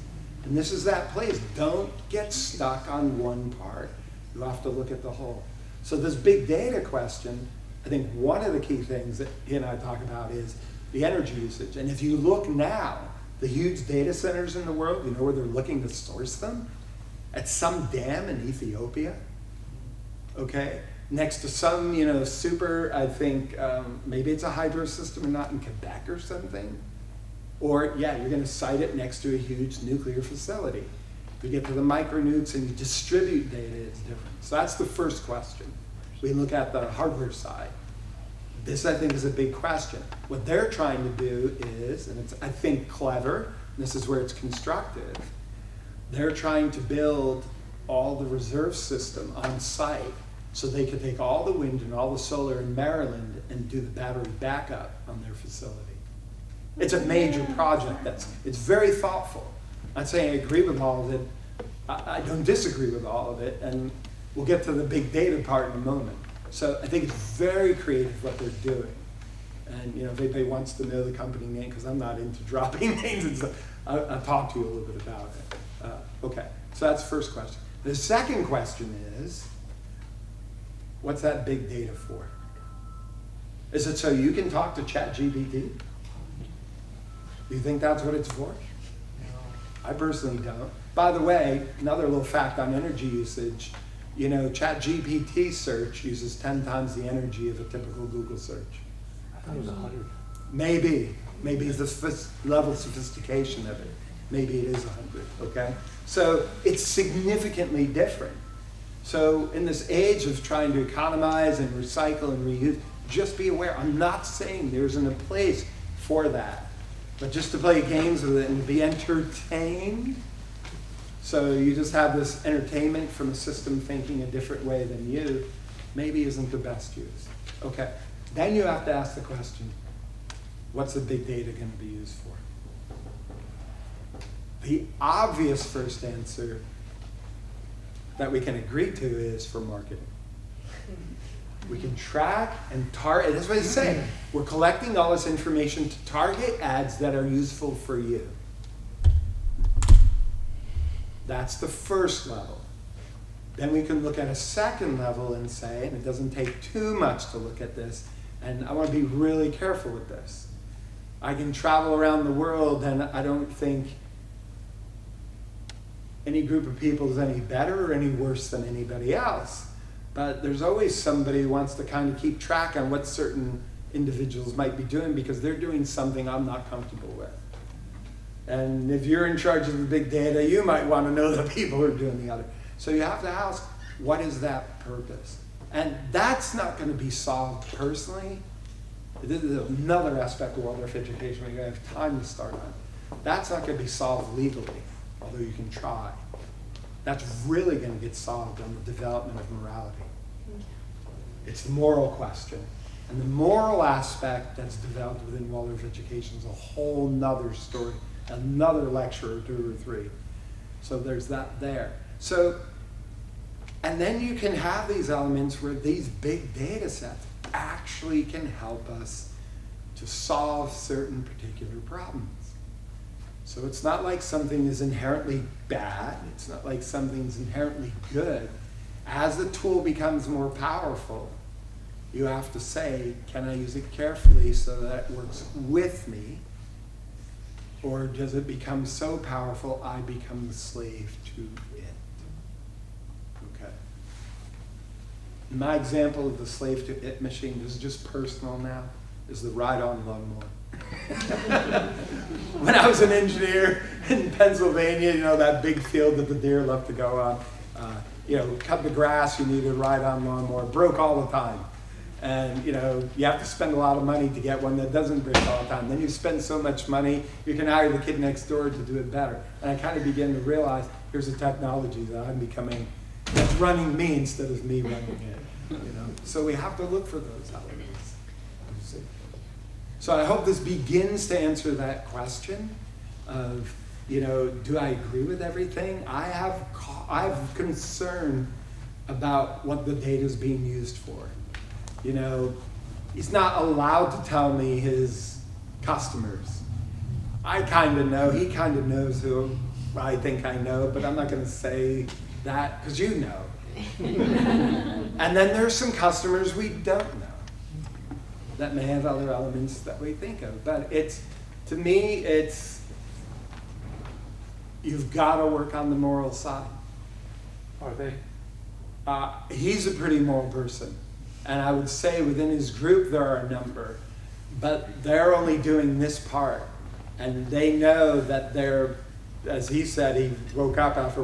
And this is that place. Don't get stuck on one part. You have to look at the whole. So this big data question, I think one of the key things that he and I talk about is the energy usage. And if you look now, the huge data centers in the world, you know where they're looking to source them? At some dam in Ethiopia, okay? Next to some, you know, super, I think, maybe it's a hydro system or not in Quebec or something. Or, yeah, you're gonna site it next to a huge nuclear facility. If you get to the micronukes and you distribute data, it's different. So that's the first question. We look at the hardware side. This, I think, is a big question. What they're trying to do is, and it's, I think, clever, this is where it's constructive, they're trying to build all the reserve system on site so they could take all the wind and all the solar in Maryland and do the battery backup on their facility. It's a major project. It's very thoughtful. I'm not saying I agree with all of it. I don't disagree with all of it, and we'll get to the big data part in a moment. So I think it's very creative what they're doing. And you know, if anybody wants to know the company name, because I'm not into dropping names and stuff, I'll talk to you a little bit about it. Okay, so that's the first question. The second question is, what's that big data for? Is it so you can talk to ChatGPT? Do you think that's what it's for? I personally don't. By the way, another little fact on energy usage, you know, ChatGPT search uses 10 times the energy of a typical Google search. I thought it was 100. Maybe it's the level of sophistication of it. Maybe it is 100, okay? So it's significantly different. So in this age of trying to economize and recycle and reuse, just be aware, I'm not saying there isn't a place for that, but just to play games with it and to be entertained. So you just have this entertainment from a system thinking a different way than you, maybe isn't the best use. Okay, then you have to ask the question, what's the big data going to be used for? The obvious first answer that we can agree to is for marketing. We can track and target, that's what he's saying. We're collecting all this information to target ads that are useful for you. That's the first level. Then we can look at a second level and say, and it doesn't take too much to look at this, and I want to be really careful with this. I can travel around the world and I don't think any group of people is any better or any worse than anybody else. But there's always somebody who wants to kind of keep track on what certain individuals might be doing because they're doing something I'm not comfortable with. And if you're in charge of the big data, you might want to know the people who are doing the other. So you have to ask, what is that purpose? And that's not going to be solved personally. This is another aspect of wildlife education we have time to start on. That's not going to be solved legally, although you can try. That's really going to get solved on the development of morality. It's the moral question. And the moral aspect that's developed within wildlife education is a whole nother story, another lecture or 2 or 3. So there's that there. So, and then you can have these elements where these big data sets actually can help us to solve certain particular problems. So it's not like something is inherently bad. It's not like something's inherently good. As the tool becomes more powerful, you have to say, can I use it carefully so that it works with me? Or does it become so powerful I become the slave to it? Okay. My example of the slave to it machine, this is just personal now, is the ride-on lawnmower. When I was an engineer in Pennsylvania, you know, that big field that the deer love to go on, you know, cut the grass, you need a ride-on lawnmower, broke all the time. And, you know, you have to spend a lot of money to get one that doesn't break all the time. Then you spend so much money, you can hire the kid next door to do it better. And I kind of began to realize here's a technology that I'm becoming, that's running me instead of me running it, you know. So we have to look for those elements. So I hope this begins to answer that question of, you know, do I agree with everything? I have concern about what the data is being used for. You know, he's not allowed to tell me his customers. I kind of know, he kind of knows who I think I know, but I'm not going to say that because you know. And then there's some customers we don't know that may have other elements that we think of. But to me, you've got to work on the moral side. Are they? He's a pretty moral person. And I would say within his group there are a number. But they're only doing this part. And they know that they're, as he said, he woke up after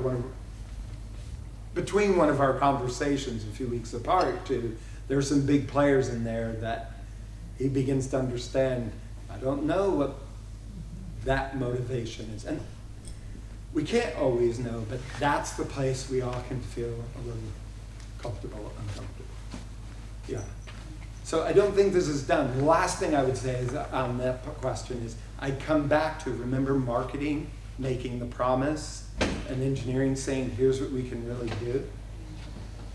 between one of our conversations a few weeks apart to, there's some big players in there that he begins to understand. I don't know what that motivation is. And we can't always know, but that's the place we all can feel a little comfortable, uncomfortable. Yeah. So I don't think this is done. The last thing I would say is on that question is I'd come back to, remember marketing, making the promise, and engineering saying, here's what we can really do?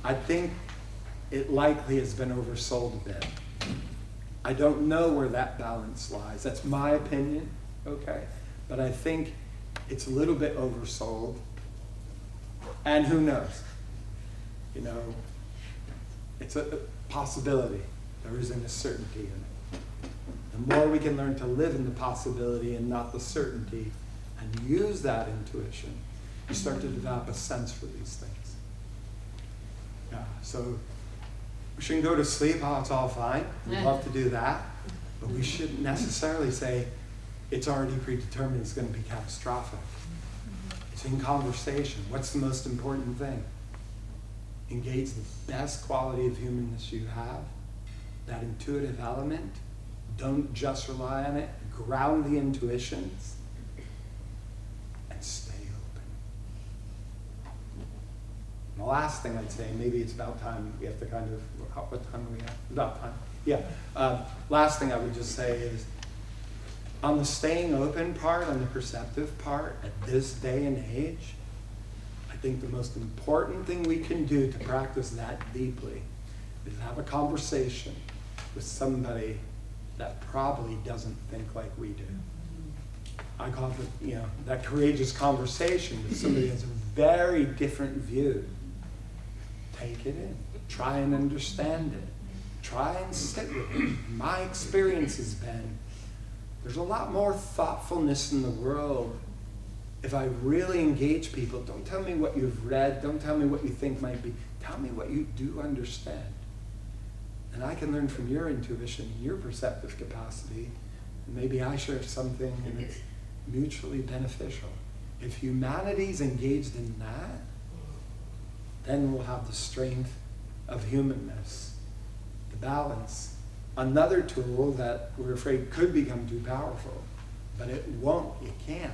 I think it likely has been oversold a bit. I don't know where that balance lies. That's my opinion, okay? But I think it's a little bit oversold. And who knows? You know, it's a possibility. There isn't a certainty in it. The more we can learn to live in the possibility and not the certainty and use that intuition, you start to develop a sense for these things. Yeah, so we shouldn't go to sleep, oh, it's all fine. We'd love to do that. But we shouldn't necessarily say it's already predetermined, it's going to be catastrophic. It's in conversation. What's the most important thing? Engage the best quality of humanness you have, that intuitive element. Don't just rely on it. Ground the intuitions and stay open. And the last thing I'd say, maybe it's about time, we have to kind of, what time do we have? About time. Yeah. Last thing I would just say is, on the staying open part, on the perceptive part, at this day and age, I think the most important thing we can do to practice that deeply is have a conversation with somebody that probably doesn't think like we do. I call it, that courageous conversation with somebody who has a very different view. Take it in. Try and understand it. Try and sit with it. My experience has been, there's a lot more thoughtfulness in the world if I really engage people. Don't tell me what you've read. Don't tell me what you think might be. Tell me what you do understand. And I can learn from your intuition, your perceptive capacity. And maybe I share something and it's mutually beneficial. If humanity's engaged in that, then we'll have the strength of humanness, the balance. Another tool that we're afraid could become too powerful, but it won't, it can't,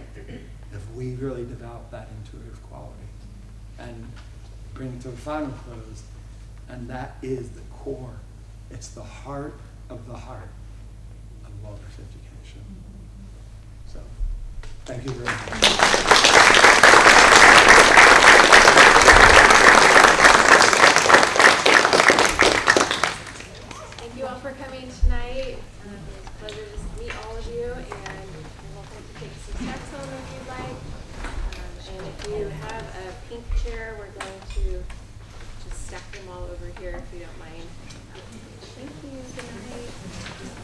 if we really develop that intuitive quality and bring it to a final close. And that is the core. It's the heart of Waldorf education. So, thank you very much. Thank you all for coming tonight. It's a pleasure to meet all of you, and you're welcome to take some steps home if you'd like. And if you have a pink chair, we're going to just stack them all over here if you don't mind. Thank you. Good night.